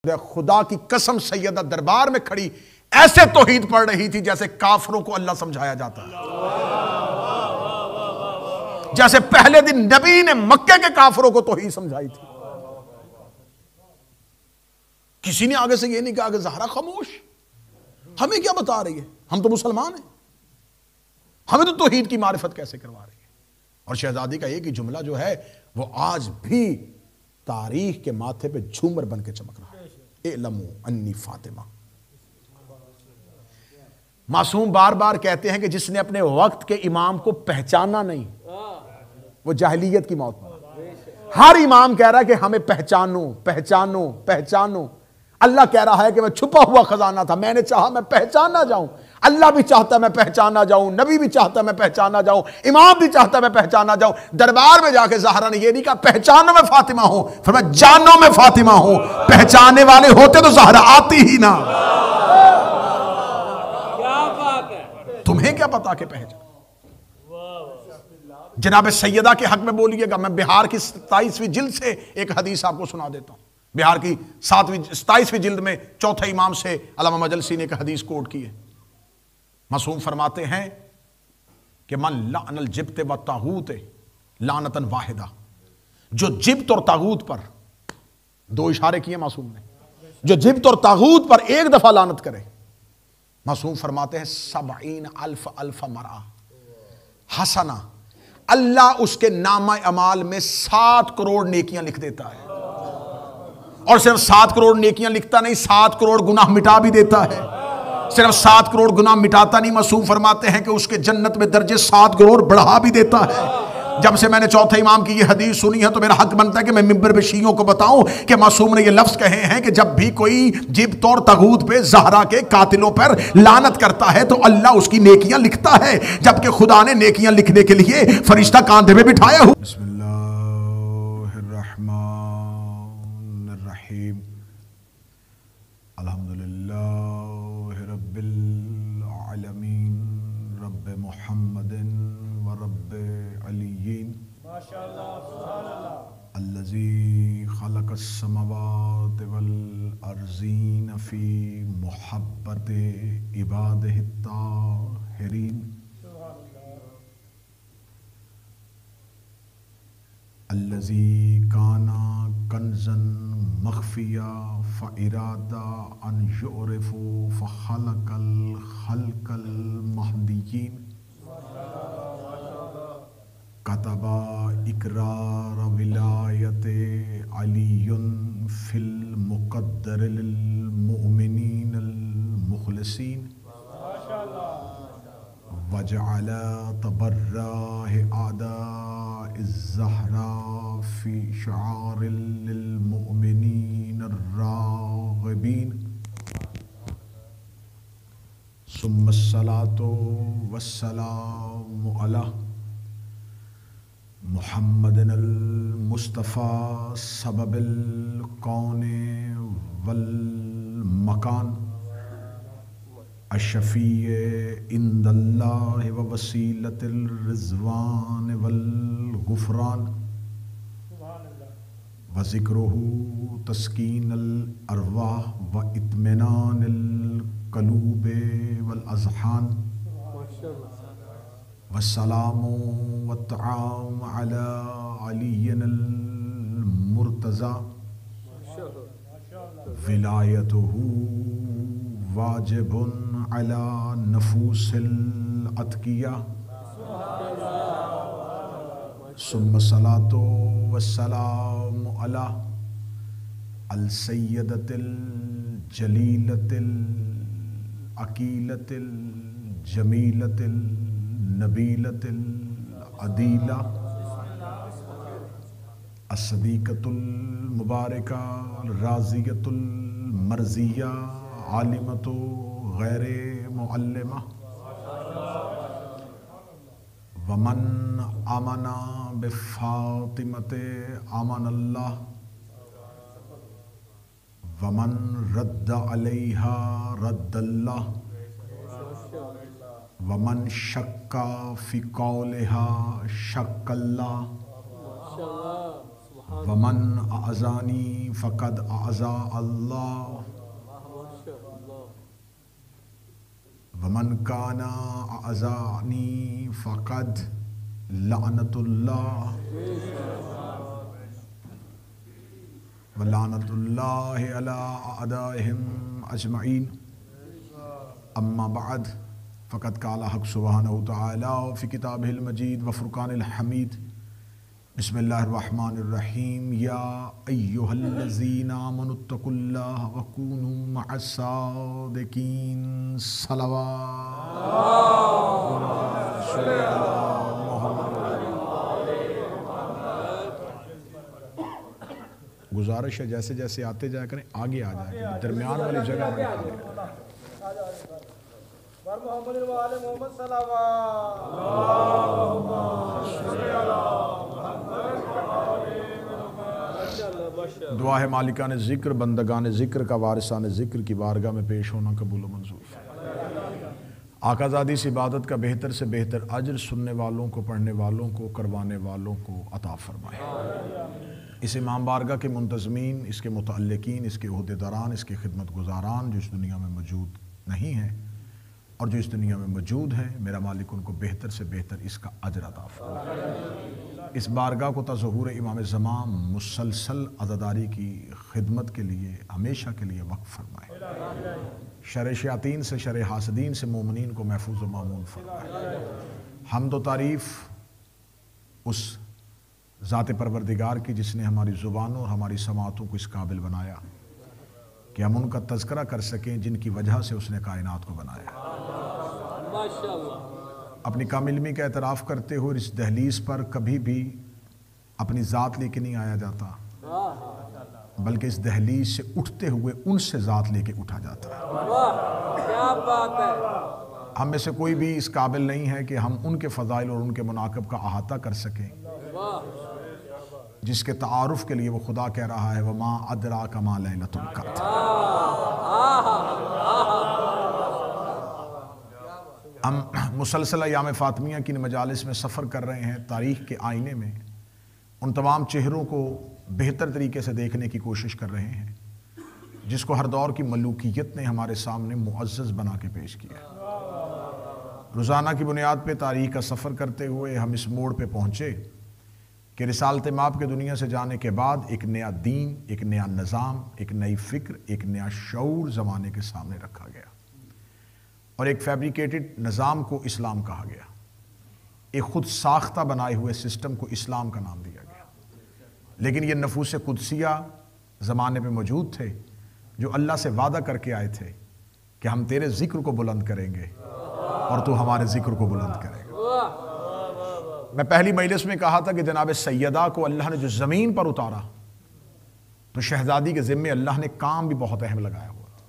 खुदा की कसम सैयदा दरबार में खड़ी ऐसे तौहीद पढ़ रही थी जैसे काफरों को अल्लाह समझाया जाता है। जैसे पहले दिन नबी ने मक्के के काफरों को तौहीद समझाई थी। किसी ने आगे से यह नहीं कहा कि ज़हरा खामोश, हमें क्या बता रही है, हम तो मुसलमान हैं, हमें तो तौहीद की मारिफत कैसे करवा रही है। और शहजादी का एक ही जुमला जो है वो आज भी तारीख के माथे पे झूमर बन के चमक रहा है, एलमू अन्नी फातिमा। मासूम बार बार कहते हैं कि जिसने अपने वक्त के इमाम को पहचाना नहीं वो जाहिलियत की मौत मरा। हर इमाम कह रहा है कि हमें पहचानो पहचानो पहचानो। अल्लाह कह रहा है कि मैं छुपा हुआ खजाना था, मैंने चाहा मैं पहचाना जाऊं। अल्लाह भी चाहता मैं पहचाना जाऊं, नबी भी चाहता मैं पहचाना जाऊं, इमाम भी चाहता मैं पहचाना जाऊं। दरबार में जाके ज़हरा ने ये नहीं कहा पहचानो मैं फातिमा हूं, फिर मैं जानो मैं फातिमा हूं। पहचानने वाले होते तो ज़हरा आती ही ना। तुम्हें क्या पता कि पहचान। जनाब सैयदा के हक में बोलिएगा। मैं बिहार की 27वीं जिल्द से एक हदीस आपको सुना देता हूं। बिहार की 27वीं जिल्द में चौथे इमाम से अल्लामा मजलसी ने एक हदीस कोट की है। मासूम फरमाते हैं कि मन लानल जिब्त व तागूत लानतन वाहिदा। जो जिब्त और तागूत पर, दो इशारे किए मासूम ने, जो जिब्त और तागूत पर एक दफा लानत करे, मासूम फरमाते हैं 70,000 मरा हसना, अल्लाह उसके नामा अमाल में 7 करोड़ नेकियां लिख देता है। और सिर्फ 7 करोड़ नेकियां लिखता नहीं, 7 करोड़ गुनाह मिटा भी देता है। सिर्फ 7 करोड़ गुनाह मिटाता नहीं, मासूम फरमाते हैं कि उसके जन्नत में दर्जे 7 करोड़ बढ़ा भी देता है। जब से मैंने चौथे इमाम की ये हदीस सुनी है तो मेरा हक बनता है कि मैं मिंबर पे शियों को बताऊं कि मासूम ने ये लफ्ज कहे हैं कि जब भी कोई जिब्त और तगूत पे ज़हरा के कातिलों पर लानत करता है तो अल्लाह उसकी नेकियां लिखता है, जबकि खुदा ने नेकियां लिखने के लिए फरिश्ता कांधे में बिठाया हुआ। बिस्मिल्लाहिर्रहमानिर्रहीम, अल्हम्दुलिल्लाहि रब्बिल आलमीन, रब्बे मुहम्मदिन व रब्बे अलिय्यीन, अल्लज़ी खलक़स समावाति वल अर्ज़ीन फ़ी मुहब्बति इबादिहित ताहिरीन, अल्लज़ी काना कंज़न मख़फ़िया फ़इरादा अन युअरिफ़ु फ़ख़लक़ल ख़ल्क़ल महदिय्यीन, कतबा इक़रार विलायते अलीयुन फ़िल मुक़द्दरिल मुअमिनीनल मुख़लिसीन, वजअल तबर्राह आदाइज़ ज़हरा फ़ी शआरिल मुअमिनीनर राग़िबीन, सुम्मस्सलातु वस्सलामु अला मुहम्मदिनिल मुस्तफ़ा सबबिल कौने वल मकान, अशफ़ीए इंदल्लाहि व वसीलतिल रिज़वान वल गुफ़रान, व ज़िक्रुहु तस्कीनुल अरवाह व इत्मिनानुल क़ुलूबि वल अज़हान, वस्सलामु वत्तआम अला अलिय्यिल मुर्तज़ा, विलायतुहु वाजिबुन अला नफूसिल अत्किया, सुम्मा सलातो वस्सलामु अला अल सय्यदतिल जलीलतिल अकीलतिल जमीलतिल नबीलतिल अदीला, अस्सदीक़तुल मुबारका राज़ियतुल मर्ज़िया आलिमतु गैरे मुअल्लिमा, वमन आमना बिफ़ातिमते आमनल्लाह, वमन रद्द अलैहा रद्दल्लाह, वमन शक्का फ़ी क़ौलिहा शक्कल्लाह, वमन आज़ानी फ़क़द आज़ा अल्लाह वमन काना आज़ानी फ़क़द लअनतुल्लाह व लानतुल्लाहि अला अअदाइहिम अजमईन। अम्मा बाद फ़क़द क़ाल हक़ सुब्हानहु तआला फ़ी किताबिहिल मजीद व फ़ुरक़ानिल हमीद। बिस्मिल्लाहिर्रहमानिर्रहीम। या अय्युहल्लज़ीना आमनुत्तक़ुल्लाह व कूनू मअस्सादिक़ीन। गुजारिश है जैसे जैसे आते जाया करें आगे आ जाए, दरमियान वाली जगह बड़ी खाली है। दुआ है मालिकान ज़िक्र बंदगान ज़िक्र का वारिसान ज़िक्र की बारगाह में पेश होना कबूल व मंजूर। आकाज़ादी से इबादत का बेहतर से बेहतर अजर सुनने वालों को, पढ़ने वालों को, करवाने वालों को अता फरमाए। इस इमाम बारगाह के मुंतज़मीन, इसके मुतअल्लिकीन, इसके ओहदेदारान, इसके खिदमत गुजारान जो इस दुनिया में मौजूद नहीं हैं और जो इस दुनिया में मौजूद हैं, मेरा मालिक उनको बेहतर से बेहतर इसका अजर अता फरमाए। इस बारगाह को तज़हुर इमाम ज़मान मुसलसल अज़ादारी की खिदमत के लिए हमेशा के लिए वक्फ फरमाए। शर शयातीन से, शर हासदीन से मोमिनीन को महफूज व मामून फरमाए। हम्द व तारीफ़ उस ज़ात परवरदिगार की जिसने हमारी ज़ुबानों और हमारी समातों को इस काबिल बनाया कि हम उनका तज़किरा कर सकें जिनकी वजह से उसने कायनात को बनाया। अपनी कामिलमी का एतराफ़ करते हुए इस दहलीज़ पर कभी भी अपनी ज़ात लेके नहीं आया जाता, बल्कि इस दहलीज़ से उठते हुए उनसे ज़ात लेके उठा जाता है। क्या बात है। हम में से कोई भी इस काबिल नहीं है कि हम उनके फ़ज़ाइल और उनके मुनाक़ब का अहाता कर सकें जिसके तारुफ के लिए वो खुदा कह रहा है वमा अदराका मा लैलतुल क़द्र। हम मुसलसल अय्याम फ़ातिमिया की मजालिस में सफ़र कर रहे हैं, तारीख़ के आईने में उन तमाम चेहरों को बेहतर तरीके से देखने की कोशिश कर रहे हैं जिसको हर दौर की मलूकियत ने हमारे सामने मुअज़्ज़ज़ बना के पेश किया। रोज़ाना की बुनियाद पर तारीख़ का सफ़र करते हुए हम इस मोड़ पर पहुँचे कि रिसालत माप के दुनिया से जाने के बाद एक नया दीन, एक नया निज़ाम, एक नई फ़िक्र, एक नया शऊर ज़माने के सामने रखा गया और एक फैब्रिकेटेड निज़ाम को इस्लाम कहा गया। एक ख़ुद साख्ता बनाए हुए सिस्टम को इस्लाम का नाम दिया गया। लेकिन ये नफूस कुदसिया ज़माने में मौजूद थे जो अल्लाह से वादा करके आए थे कि हम तेरे ज़िक्र को बुलंद करेंगे और तू हमारे ज़िक्र को बुलंद करेगा। मैं पहली मजलिस में कहा था कि जनाब सैयदा को अल्लाह ने जो ज़मीन पर उतारा तो शहजादी के ज़िम्मे अल्लाह ने काम भी बहुत अहम लगाया हुआ था।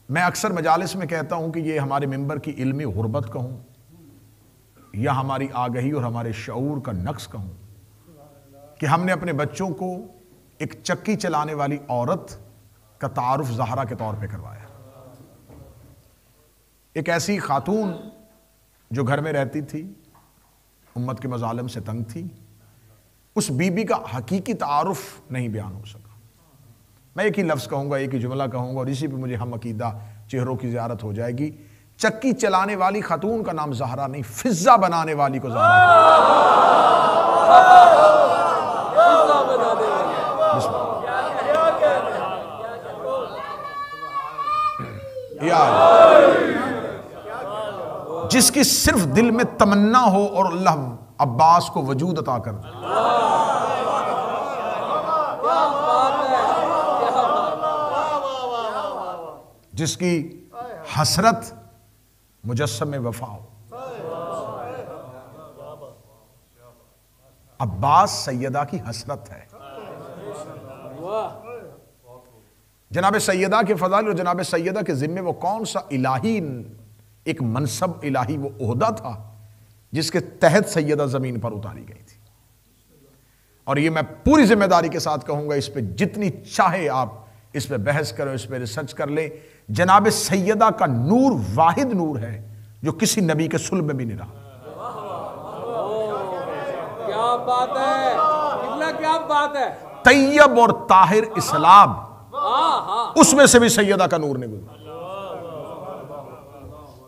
मैं अक्सर मजालिस में कहता हूं कि ये हमारे मिंबर की इल्मी गुर्बत कहूं या हमारी आगही और हमारे शऊर का नक्स कहूं कि हमने अपने बच्चों को एक चक्की चलाने वाली औरत का तारुफ ज़हरा के तौर पे करवाया। एक ऐसी खातून जो घर में रहती थी, उम्मत के मजालिम से तंग थी, उस बीबी का हकीकी तारुफ नहीं बयान हो सका। मैं एक ही लफ्ज़ कहूँगा, एक ही जुमला कहूँगा और इसी पे मुझे हम अकीदा चेहरों की ज़ियारत हो जाएगी। चक्की चलाने वाली खातून का नाम ज़हरा नहीं, फिज़्ज़ा बनाने वाली को ज़हरा। जिसकी सिर्फ दिल में तमन्ना हो और अल्लाह अब्बास को वजूद अता कर दे। जिसकी हसरत मुजस्सम वफा हो। अब्बास सैयदा की हसरत है। जनाब सैयदा के फज़ाइल और जनाब सैयदा के ज़िम्मे वो कौन सा इलाही एक मनसब, इलाही वो ओहदा था जिसके तहत सैयदा ज़मीन पर उतारी गई थी। और ये मैं पूरी जिम्मेदारी के साथ कहूँगा, इस पर जितनी चाहे आप इस पर बहस करो, इस पर रिसर्च कर लें। जनाब सैयदा का नूर वाहिद नूर है जो किसी नबी के सुल्ब में भी नहीं रहा। क्या बात है, कितना क्या बात है। तैयब और ताहिर इस्लाम, उसमें से भी सैयदा का नूर नहीं गुजरा।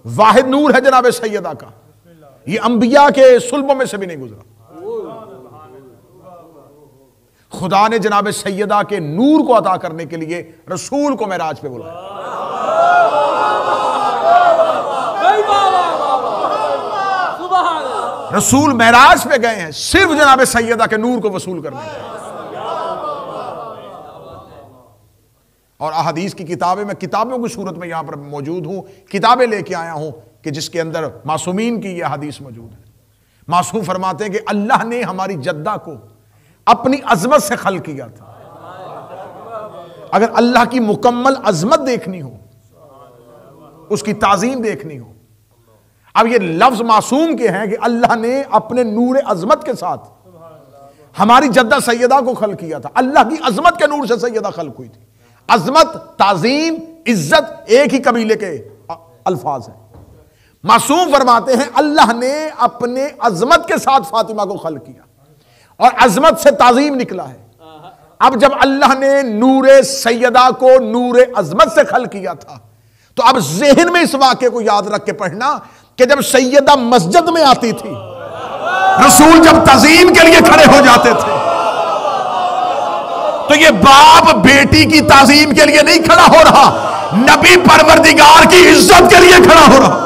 वाहिद नूर है जनाब सैयदा का, ये अंबिया के सुल्बों में से भी नहीं गुजरा। खुदा ने जनाब सैयदा के नूर को अता करने के लिए रसूल को मेराज पे बुलाया। रसूल मेराज पे गए हैं सिर्फ जनाब सैयदा के नूर को वसूल करने के लिए। और अहदीस की किताबें, मैं किताबों की सूरत में यहां पर मौजूद हूं, किताबें लेके आया हूं कि जिसके अंदर मासूमीन की यह हदीस मौजूद है। मासूम फरमाते हैं कि अल्लाह ने हमारी जद्दा को अपनी अजमत से खल किया था। अगर अल्लाह की मुकम्मल अजमत देखनी हो, उसकी ताजीम देखनी हो, अब ये लफ्ज मासूम के हैं कि अल्लाह ने अपने नूर अजमत के साथ हमारी जद्दा सैयदा को खल किया था। अल्लाह की अजमत के नूर से सैयदा खल्क हुई थी। अजमत, ताजीम, इज्जत एक ही कबीले के अल्फाज हैं। मासूम फरमाते हैं अल्लाह ने अपने अजमत के साथ फातिमा को खल किया और अजमत से ताजीम निकला है। अब जब अल्लाह ने नूरे सैयदा को नूरे अजमत से खल किया था, तो अब ज़हन में इस वाक़े को याद रख के पढ़ना कि जब सैयदा मस्जिद में आती थी, रसूल जब तज़ीम के लिए खड़े हो जाते थे, तो ये बाप बेटी की ताजीम के लिए नहीं खड़ा हो रहा, नबी परवरदिगार की इज्जत के लिए खड़ा हो रहा।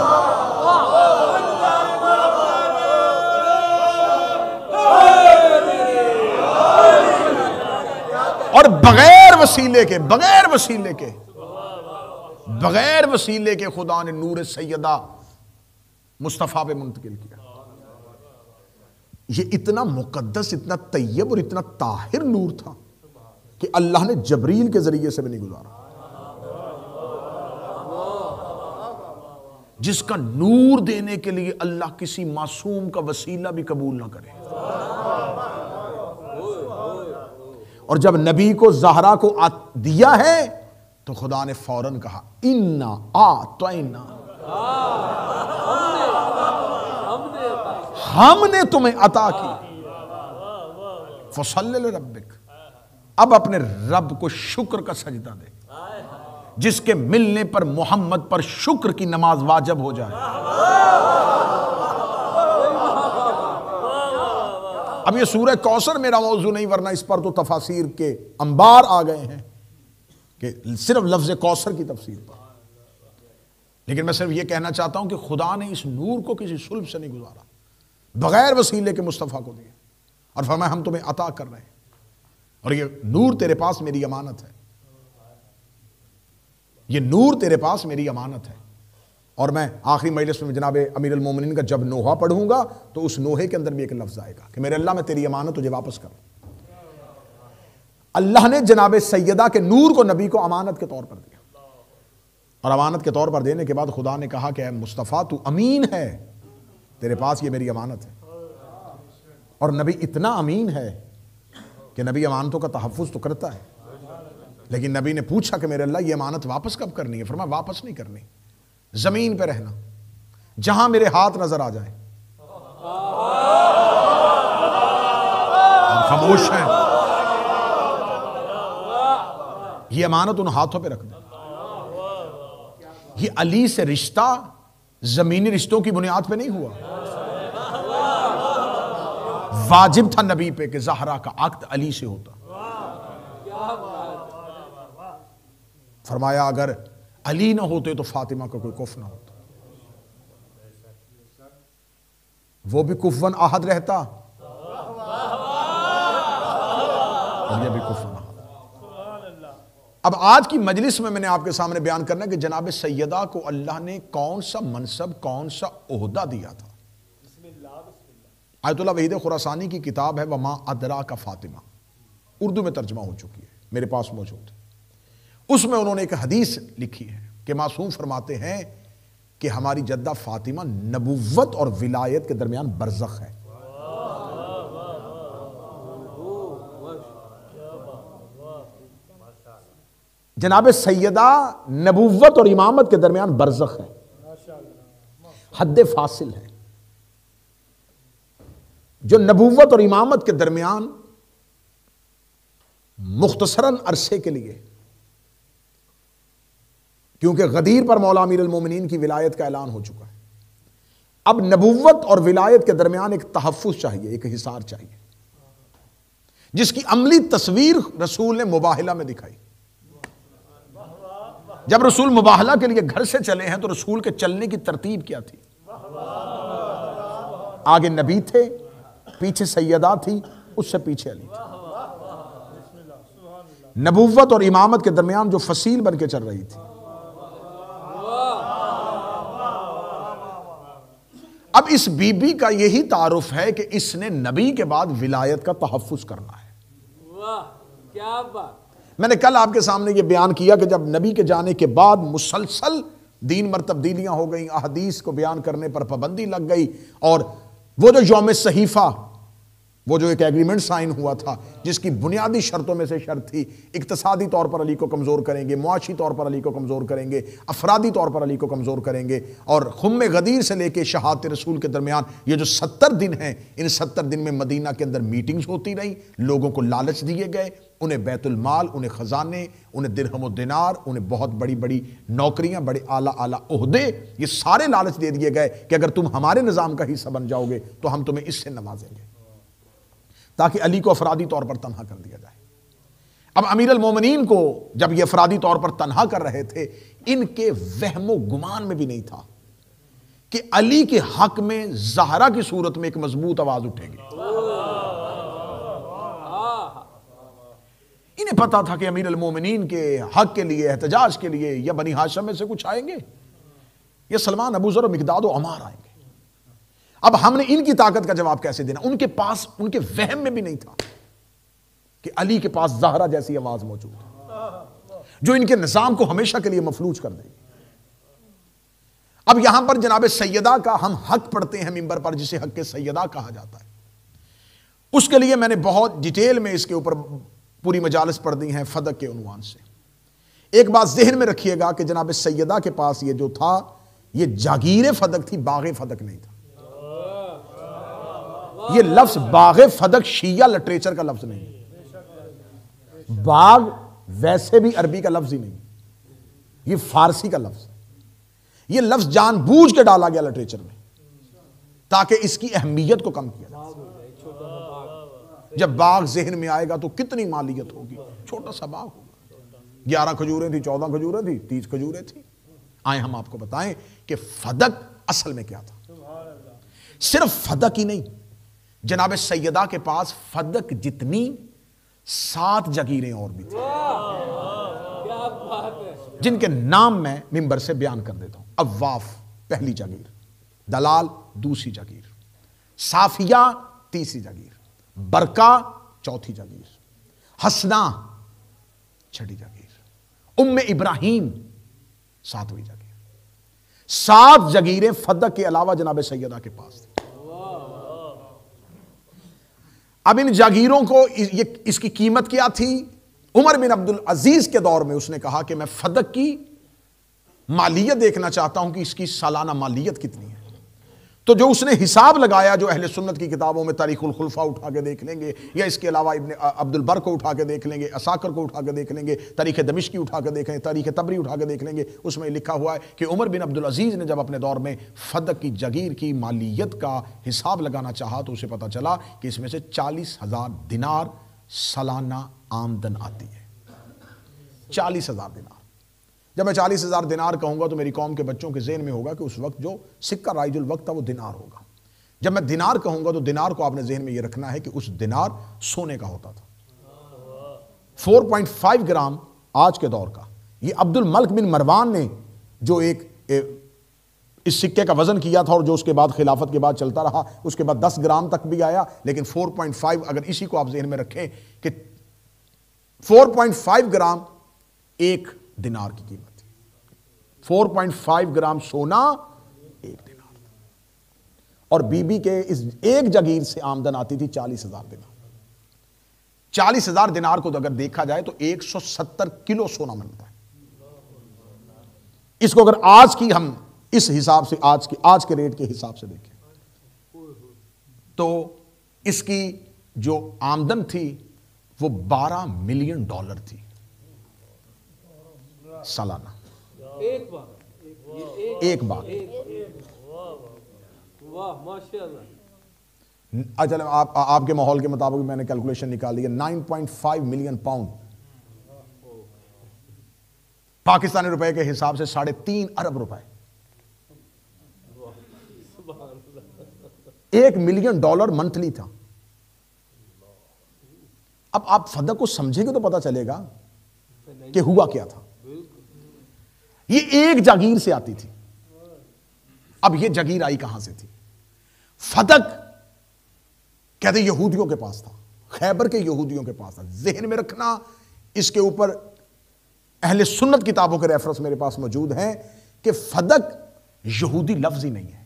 और बगैर वसीले के खुदा ने नूर सैयदा मुस्तफा पे मुंतकिल किया। ये इतना मुकद्दस, इतना तैयब और इतना ताहिर नूर था कि अल्लाह ने जबरील के जरिए से भी नहीं गुजारा। जिसका नूर देने के लिए अल्लाह किसी मासूम का वसीला भी कबूल ना करे। और जब नबी को ज़हरा को दिया है तो खुदा ने फौरन कहा इन्ना आतैना, हमने तुम्हें अता की। फसल्लि लिरब्बिक, अब अपने रब को शुक्र का सजदा दे, जिसके मिलने पर मोहम्मद पर शुक्र की नमाज वाजिब हो जाए। अब ये सूरह कौसर मेरा मौजू नहीं, वरना इस पर तो तफासीर के अंबार आ गए हैं कि सिर्फ लफ्ज़ कौसर की तफसीर पर। लेकिन मैं सिर्फ ये कहना चाहता हूं कि खुदा ने इस नूर को किसी सुल्ब से नहीं गुजारा, बगैर वसीले के मुस्तफ़ा को दिया और फरमाया हम तुम्हें अता कर रहे हैं और ये नूर तेरे पास मेरी अमानत है, ये नूर तेरे पास मेरी अमानत है। और मैं आखिरी मजलिस में जनाब अमीर अल मोमिनीन का जब नोहा पढ़ूंगा तो उस नोहे के अंदर भी एक लफ्ज़ आएगा कि मेरे अल्लाह मैं तेरी अमानत तुझे वापस कर। अल्लाह ने जनाब सैयदा के नूर को नबी को अमानत के तौर पर दिया और अमानत के तौर पर देने के बाद खुदा ने कहा कि मुस्तफ़ा तू अमीन है, तेरे पास ये मेरी अमानत है। और नबी इतना अमीन है कि नबी अमानतों का तहफ़्फ़ुज़ तो करता है, लेकिन नबी ने पूछा कि मेरे अल्लाह ये अमानत वापस कब करनी है? फरमाया वापस नहीं करनी, जमीन पे रहना, जहां मेरे हाथ नजर आ जाए। खामोश हैं, ये अमानत उन हाथों पे रख दे। ये अली से रिश्ता जमीनी रिश्तों की बुनियाद पे नहीं हुआ, वाजिब था नबी पे कि ज़हरा का अक्द अली से होता। फरमाया अगर अली ना होते तो फातिमा का कोई कुफ ना होता, वो भी कुफवन आहद रहता और ये भी कुफवन आहद। अब आज की मजलिस में मैंने आपके सामने बयान करना है कि जनाब सैयदा को अल्लाह ने कौन सा मनसब, कौन सा ओहदा दिया था। आयतुल्लाह वहीद खुरासानी की किताब है वमा अदरा का फातिमा, उर्दू में तर्जमा हो चुकी है, मेरे पास मौजूद है। उसमें उन्होंने एक हदीस लिखी है कि मासूम फरमाते हैं कि हमारी जद्दा फातिमा नबुव्वत और विलायत के दरमियान बरज़ख है। जनाब सैयदा नबुव्वत और इमामत के दरमियान बरज़ख है, हद फासिल है। जो नबूवत और इमामत के दरमियान मुख्तसरन अरसे के लिए, क्योंकि गदीर पर मौला अमीर अल मोमिनीन की विलायत का ऐलान हो चुका है, अब नबूवत और विलायत के दरमियान एक तहफ़्फ़ुज़ चाहिए, एक हिसार चाहिए, जिसकी अमली तस्वीर रसूल ने मुबाहला में दिखाई। जब रसूल मुबाहला के लिए घर से चले हैं तो रसूल के चलने की तरतीब क्या थी? आगे नबी थे, पीछे सैयदा थी, उससे पीछे अली थी। नबूवत और इमामत के दरमियान जो फसील बन के चल रही थी। अब इस बीबी का यही तारुफ है कि इसने नबी के बाद विलायत का तहफ़्फ़ुज़ करना है। वाह क्या बात। मैंने कल आपके सामने ये बयान किया कि जब नबी के जाने के बाद मुसलसल दीन में तब्दीलियां हो गई, अहदीस को बयान करने पर पाबंदी लग गई, और वो जो यौम सहीफा, वो जो एक एग्रीमेंट साइन हुआ था जिसकी बुनियादी शर्तों में से शर्त थी इक्तसादी तौर पर अली को कमज़ोर करेंगे, मुआशी तौर पर अली को कमज़ोर करेंगे, अफरादी तौर पर अली को कमज़ोर करेंगे, और खुम्मे गदीर से लेके शहादत रसूल के दरमियान ये जो 70 दिन हैं, इन 70 दिन में मदीना के अंदर मीटिंग्स होती रहीं, लोगों को लालच दिए गए, उन्हें बैतुल माल, उन्हें ख़जाने, उन्हें दिरहम व दिनार, उन्हें बहुत बड़ी बड़ी नौकरियां, बड़े आला आला ओहदे, ये सारे लालच दे दिए गए कि अगर तुम हमारे निज़ाम का हिस्सा बन जाओगे तो हम तुम्हें इससे नवाजेंगे, ताकि अली को अफरादी तौर पर तन्हा कर दिया जाए। अब अमीर अल मोमिनीन को जब ये अफरादी तौर पर तन्हा कर रहे थे, इनके वहमो गुमान में भी नहीं था कि अली के हक में ज़हरा की सूरत में एक मजबूत आवाज उठेगी। इन्हें पता था कि अमीर अल मोमिनीन के हक के लिए, एहतजाज के लिए या बनी हाशिम में से कुछ आएंगे, या सलमान, अबू ज़र, मिक़दाद और अमार आएंगे। अब हमने इनकी ताकत का जवाब कैसे देना? उनके पास, उनके वहम में भी नहीं था कि अली के पास ज़हरा जैसी आवाज मौजूद है जो इनके निजाम को हमेशा के लिए मफलूज कर देगी। अब यहां पर जनाब सैयदा का हम हक पढ़ते हैं मिंबर पर, जिसे हक के सैयदा कहा जाता है। उसके लिए मैंने बहुत डिटेल में इसके ऊपर पूरी मजालिस पढ़ दी हैं फदक के उन्वान से। एक बात जहन में रखिएगा कि जनाब सैयदा के पास ये जो था, ये जागीर फदक थी, बाग़ फदक नहीं था। ये लफ्ज बाग़ फदक शिया लिटरेचर का लफ्ज नहीं है, बाग वैसे भी अरबी का लफ्ज ही नहीं, ये फारसी का लफ्ज। ये लफ्ज जानबूझ के डाला गया लिटरेचर में ताकि इसकी अहमियत को कम किया जाए। जब बाग जहन में आएगा तो कितनी मालियत होगी, छोटा सा बाग होगा, 11 खजूरें थी, 14 खजूरें थी, 30 खजूरें थी। आए हम आपको बताएं कि फदक असल में क्या था। सिर्फ फदक ही नहीं, जनाब सैयदा के पास फदक जितनी 7 जगीरें और भी थी, क्या बात है, जिनके नाम मैं मिंबर से बयान कर देता हूं। अव्वाफ पहली जगीर, दलाल दूसरी जगीर, साफिया तीसरी जगीर, बरका चौथी जगीर, हसना छठी जगीर, उम्मे इब्राहिम 7वीं जगीर। 7 जगीरें फदक के अलावा जनाब सैयदा के पास थी। अब इन जागीरों को इसकी कीमत क्या थी? उमर बिन अब्दुल अजीज के दौर में उसने कहा कि मैं फदक की मालियत देखना चाहता हूं कि इसकी सालाना मालियत कितनी है। तो जो उसने हिसाब लगाया, जो अहले सुन्नत की किताबों में तारीखुल खुलफा उठा के देख लेंगे, या इसके अलावा इब्ने अब्दुल बर को उठा के देख लेंगे, असाकर को उठा के देख लेंगे, तारीख दमिश्की उठा के देखें, तारीख तबरी उठा के देख लेंगे, उसमें लिखा हुआ है कि उमर बिन अब्दुल अजीज ने जब अपने दौर में फदक की जगीर की मालियत का हिसाब लगाना चाहा तो उसे पता चला कि इसमें से 40,000 दिनार सालाना आमदन आती है। 40,000 दिनार। जब मैं 40,000 दिनार कहूंगा तो मेरी कौम के बच्चों के जेहन में होगा कि उस वक्त जो सिक्का राइजुल वक्त था वो दिनार होगा। जब मैं दिनार कहूंगा तो दिनार को आपने जेहन में ये रखना है कि उस दिनार सोने का होता था। 4.5 ग्राम आज के दौर का। ये अब्दुल मलिक बिन मरवान ने जो इस सिक्के का वजन किया था और जो उसके बाद खिलाफत के बाद चलता रहा, उसके बाद 10 ग्राम तक भी आया, लेकिन 4.5 अगर इसी को आप जेहन में रखें कि 4.5 ग्राम एक दिनार की कीमत थी। 4.5 ग्राम सोना एक दिनार था। और बीबी के इस एक जगीर से आमदन आती थी 40,000 दिनार। 40,000 दिनार को अगर देखा जाए तो 170 किलो सोना मिलता है। इसको अगर आज की हम इस हिसाब से आज के रेट के हिसाब से देखें तो इसकी जो आमदन थी वो $12 मिलियन थी सालाना। एक बार एक बार। वाह माशाल्लाह। चलो आपके माहौल के मुताबिक मैंने कैलकुलेशन निकाली है, 9.5 मिलियन पाउंड, पाकिस्तानी रुपए के हिसाब से 3.5 अरब रुपए। $1 मिलियन मंथली था। अब आप फदक को समझेंगे तो पता चलेगा कि हुआ क्या था। ये एक जागीर से आती थी। अब ये जागीर आई कहां से थी? फदक कहते यहूदियों के पास था, खैबर के यहूदियों के पास था। जहन में रखना, इसके ऊपर अहले सुन्नत किताबों के रेफरेंस मेरे पास मौजूद हैं कि फदक यहूदी लफ्ज ही नहीं है।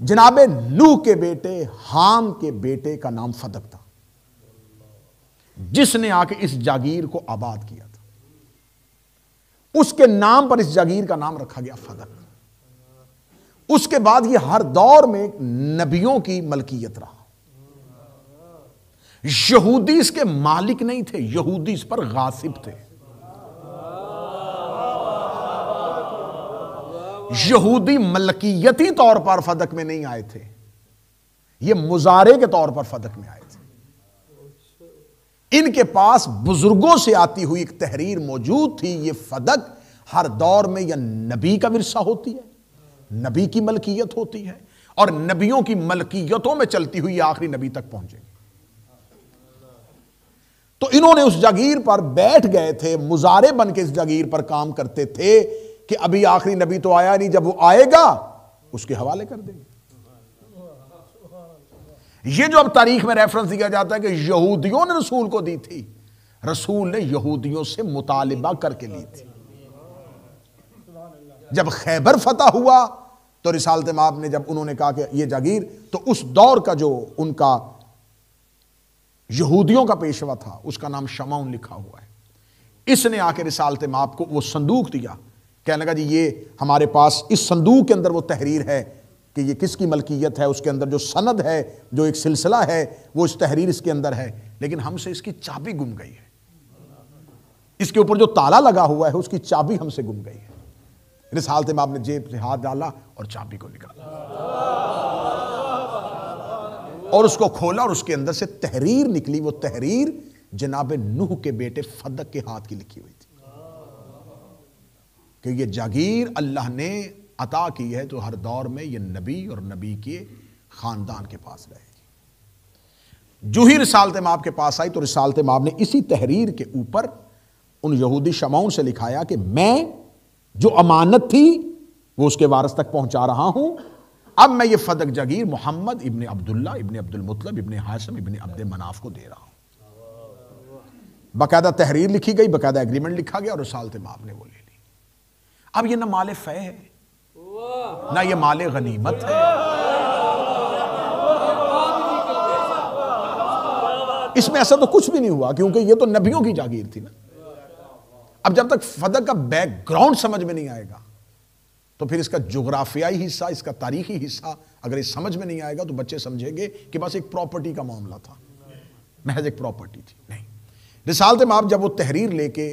जनाबे नूह के बेटे हाम के बेटे का नाम फदक था, जिसने आके इस जागीर को आबाद किया था। उसके नाम पर इस जागीर का नाम रखा गया फदक। उसके बाद ये हर दौर में नबियों की मलकियत रहा। यहूदी इसके मालिक नहीं थे, यहूदी इस पर गासिब थे। यहूदी मलकियती तौर पर फदक में नहीं आए थे, ये मुजारे के तौर पर फदक में आए थे। इनके पास बुजुर्गों से आती हुई एक तहरीर मौजूद थी। ये फदक हर दौर में या नबी का विरसा होती है, नबी की मलकियत होती है, और नबियों की मलकियतों में चलती हुई आखिरी नबी तक पहुंचेगी। तो इन्होंने उस जागीर पर बैठ गए थे, मुजारे बन के इस जागीर पर काम करते थे कि अभी आखिरी नबी तो आया नहीं, जब वो आएगा उसके हवाले कर देंगे। ये जो अब तारीख में रेफरेंस दिया जाता है कि यहूदियों ने रसूल को दी थी, रसूल ने यहूदियों से मुतालिबा करके ली थी। जब खैबर फतह हुआ तो रिसालत माब ने जब उन्होंने कहा कि ये जागीर, तो उस दौर का जो उनका यहूदियों का पेशवा था उसका नाम शमाउन लिखा हुआ है। इसने आके रिसालत माब को वो संदूक दिया, कहने लगा जी ये हमारे पास इस संदूक के अंदर वो तहरीर है कि ये किसकी मलकियत है, उसके अंदर जो सनद है, जो एक सिलसिला है, वो इस तहरीर इसके अंदर है, लेकिन हमसे इसकी चाबी गुम गई है। इसके ऊपर जो ताला लगा हुआ है उसकी चाबी हमसे गुम गई है। रिसालत माब ने जेब से हाथ डाला और चाबी को निकाला और उसको खोला और उसके अंदर से तहरीर निकली। वो तहरीर जनाब नूह के बेटे फदक के हाथ की लिखी हुई थी कि ये जागीर अल्लाह ने अता की है तो हर दौर में ये नबी और नबी के खानदान के पास रहेगी। जो ही रिसालत माब के पास आई तो रिसालत माब ने इसी तहरीर के ऊपर उन यहूदी शमाउन से लिखाया कि मैं जो अमानत थी वो उसके वारिस तक पहुंचा रहा हूं। अब मैं ये फदक जागीर मोहम्मद इब्ने अब्दुल्ला इब्ने अब्दुल मुत्तलिब इब्ने हाशिम इब्ने अब्द मनाफ को दे रहा हूं। बाकायदा तहरीर लिखी गई, बाकायदा एग्रीमेंट लिखा गया और रिसालत माब ने वो ले ली। अब ये ना माले फै है ना ये माले गनीमत है, इसमें ऐसा तो कुछ भी नहीं हुआ क्योंकि ये तो नबियों की जागीर थी ना। अब जब तक फदक का बैकग्राउंड समझ में नहीं आएगा तो फिर इसका जोग्राफियाई हिस्सा, इसका तारीखी हिस्सा अगर इस समझ में नहीं आएगा तो बच्चे समझेंगे कि बस एक प्रॉपर्टी का मामला था, महज एक प्रॉपर्टी थी। नहीं, रिसालत माब जब वो तहरीर लेके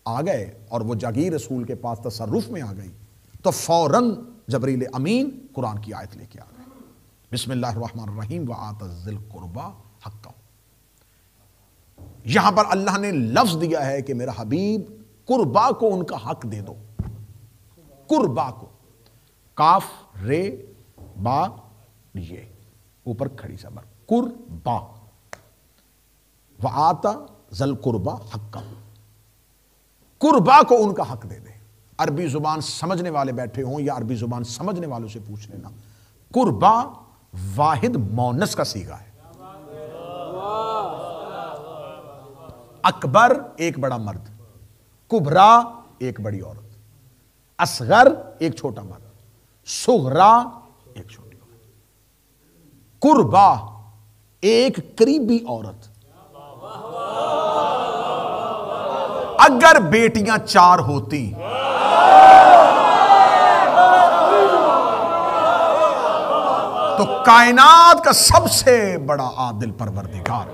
आ गए और वो जागीर रसूल के पास तसर्रुफ में आ गई तो फौरन जबरील अमीन कुरान की आयत लेके आ गए, बिस्मिल्लाहिर्रहमानिर्रहीम व आतज़िल कुर्बा हक़्क़हू। यहां पर अल्लाह ने लफ्ज दिया है कि मेरा हबीब कुर्बा को उनका हक दे दो। कुर्बा को, काफ रे बा ये ऊपर खड़ी सबर, कुर्बा व आता जल कुर्बा हक़्क़हू, कुर्बा को उनका हक दे दे। अरबी जुबान समझने वाले बैठे हों या अरबी जुबान समझने वालों से पूछ लेना, कुर्बा वाहिद मोनस का सीगा है। अकबर एक बड़ा मर्द, कुबरा एक बड़ी औरत, असगर एक छोटा मर्द, सुगरा एक छोटी औरत, कुर्बा एक करीबी औरत। अगर बेटियां 4 होती तो कायनात का सबसे बड़ा आदिल परवरदिगार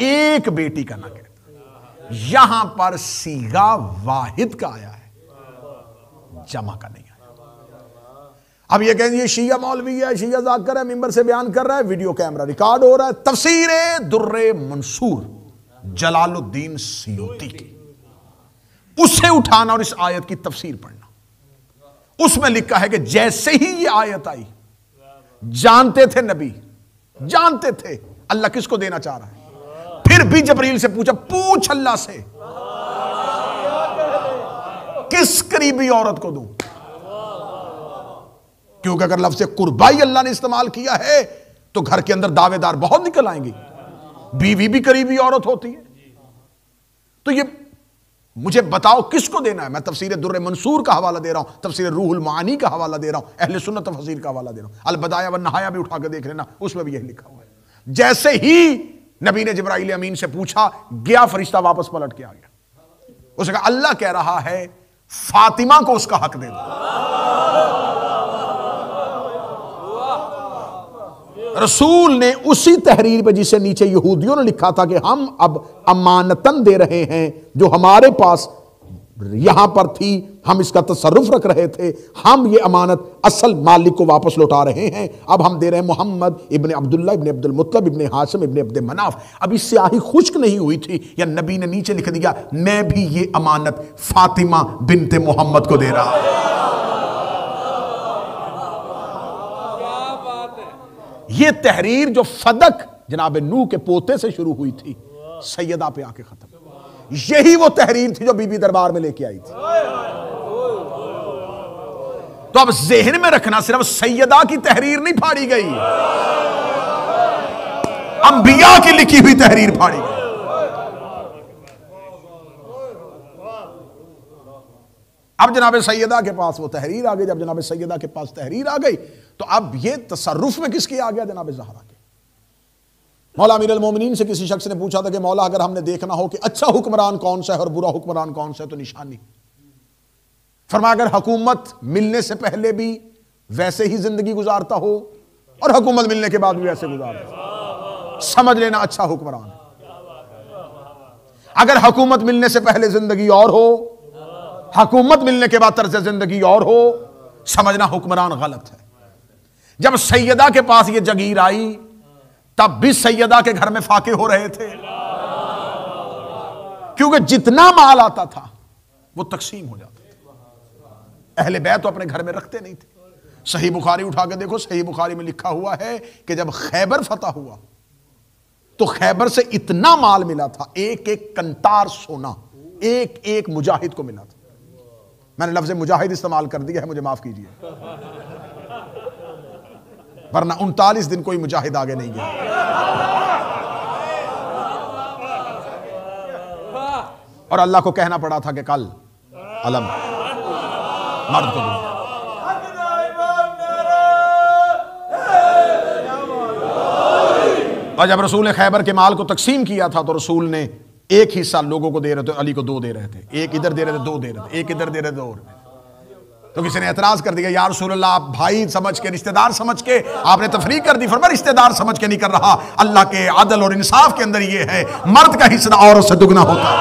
एक बेटी का ना कहता, यहां पर सीगा वाहिद का आया है, जमा का नहीं आया। अब ये कहेंगे ये शिया मौलवी है, शिया जाकर है, मिंबर से बयान कर रहा है, वीडियो कैमरा रिकॉर्ड हो रहा है। तफसीर दुर्रे मंसूर जलालुद्दीन सियूती की, उसे उठाना और इस आयत की तफसीर पढ़ना। उसमें लिखा है कि जैसे ही ये आयत आई, जानते थे नबी, जानते थे अल्लाह किसको देना चाह रहा है, फिर भी जबरील से पूछा, पूछ अल्लाह से किस करीबी औरत को दूं, क्योंकि अगर लफ्ज़ कुर्बाई अल्लाह ने इस्तेमाल किया है तो घर के अंदर दावेदार बहुत निकल आएंगे। बीवी भी करीबी औरत होती है, तो ये मुझे बताओ किसको देना है। मैं तफसीर दुर्रे मंसूर का हवाला दे रहा हूं, तफसीर रूहुल मानी का हवाला दे रहा हूं, अहले सुन्नत तफसीर का हवाला दे रहा हूं, अल बदाया व नहाया भी उठा के देख लेना, उसमें भी यही लिखा हुआ है। जैसे ही नबी ने जिब्राइल अमीन से पूछा, गया फरिश्ता वापस पलट के आ गया। उसने कहा अल्लाह कह रहा है फातिमा को उसका हक दे दो। रसूल ने उसी तहरीर पे जिसे नीचे यहूदियों ने लिखा था कि हम अब अमानतन दे रहे हैं, जो हमारे पास यहां पर थी, हम इसका तसर्रुफ रख रहे थे, हम ये अमानत असल मालिक को वापस लौटा रहे हैं। अब हम दे रहे हैं मोहम्मद इब्ने अब्दुल्ला इब्ने अब्दुल मुत्तलब इब्ने हाशिम इब्ने अब्दे मनाफ। अभी स्याही खुश्क नहीं हुई थी, या नबी ने नीचे लिख दिया, मैं भी ये अमानत फातिमा बिनते मोहम्मद को दे रहा हूं। ये तहरीर जो फदक जनाब नूह के पोते से शुरू हुई थी, सैयदा पे आके खत्म। यही वो तहरीर थी जो बीबी दरबार में लेके आई थी। तो अब ज़हन में रखना, सिर्फ सैयदा की तहरीर नहीं फाड़ी गई, अंबिया की लिखी हुई तहरीर फाड़ी गई। अब जनाब सैयदा के पास वो तहरीर आ गई। जब जनाब सैयदा के पास तहरीर आ गई तो अब ये तसर्रुफ में किसकी आ गया, जनाब ज़हरा के। मौला अमीर अल मोमिनीन से किसी शख्स ने पूछा था कि मौला अगर हमने देखना हो कि अच्छा हुक्मरान कौन सा है और बुरा हुक्मरान कौन सा है तो निशानी। फरमाया अगर हुकूमत मिलने से पहले भी वैसे ही जिंदगी गुजारता हो और हुकूमत मिलने के बाद भी वैसे गुजारता, समझ लेना अच्छा हुक्मरान। अगर हुकूमत मिलने से पहले जिंदगी और हो, हुकूमत मिलने के बाद तर्ज जिंदगी और हो, समझना हुक्मरान गलत है। जब सैयदा के पास ये जगीर आई तब भी सैयदा के घर में फाके हो रहे थे, क्योंकि जितना माल आता था वो तकसीम हो जाता था। अहले बैत तो अपने घर में रखते नहीं थे। सही बुखारी उठा के देखो, सही बुखारी में लिखा हुआ है कि जब खैबर फतह हुआ तो खैबर से इतना माल मिला था, एक एक कंतार सोना एक एक मुजाहिद को मिला था। मैंने लफ्ज़ मुजाहिद इस्तेमाल कर दिया है, मुझे माफ कीजिए, वरना 39 दिन कोई मुजाहिद आगे नहीं गया। और अल्लाह को कहना पड़ा था कि कल अलम मर्द को दूंगा। और जब रसूल ने खैबर के माल को तकसीम किया था तो रसूल ने एक हिस्सा लोगों को दे रहे थे, अली को 2 दे रहे थे, एक इधर दे रहे थे, 2 दे रहे थे, एक इधर दे रहे थे, 2। तो किसी ने एतराज कर दिया, या रसूल अल्लाह आप भाई समझ के, रिश्तेदार समझ के आपने तफरीक कर दी। फरमाया रिश्तेदार समझ के नहीं कर रहा, अल्लाह के अदल और इंसाफ के अंदर ये है, मर्द का हिस्सा औरत से दुगना होता है।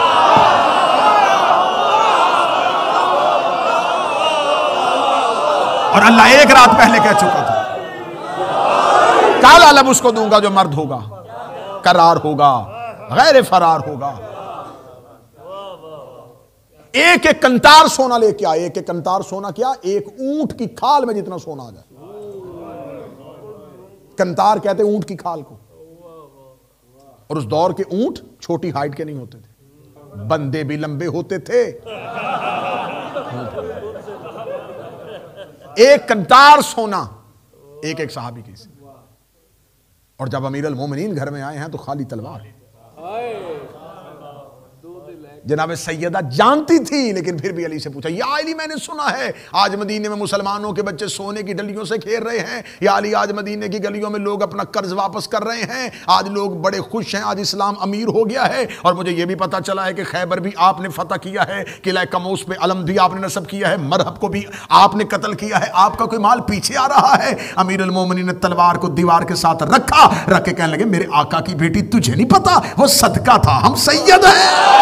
और अल्लाह एक रात पहले कह चुका था, काल अलम उसको दूंगा जो मर्द होगा, करार होगा, गैर फरार होगा। एक एक कंतार सोना लेके आए। एक एक कंतार सोना क्या, एक ऊंट की खाल में जितना सोना आ जाए। कंतार कहते ऊंट की खाल को। और उस दौर के ऊंट छोटी हाइट के नहीं होते थे, बंदे भी लंबे होते थे। एक कंतार सोना एक एक सहाबी की। और जब अमीर अल मोमिनीन घर में आए हैं तो खाली तलवार। जनाब सैयदा जानती थी, लेकिन फिर भी अली से पूछा, या अली मैंने सुना है आज मदीने में मुसलमानों के बच्चे सोने की डलियों से खेल रहे हैं, या अली आज मदीने की गलियों में लोग अपना कर्ज वापस कर रहे हैं, आज लोग बड़े खुश हैं, आज इस्लाम अमीर हो गया है, और मुझे यह भी पता चला है कि खैबर भी आपने फतह किया है, किला कमोस पे अलम भी आपने नस्ब किया है, मरहब को भी आपने कत्ल किया है, आपका कोई माल पीछे आ रहा है। अमीर अल मोमिनीन ने तलवार को दीवार के साथ रख के कहने लगे, मेरे आका की बेटी तुझे नहीं पता, वो सदका था, हम सैयद हैं।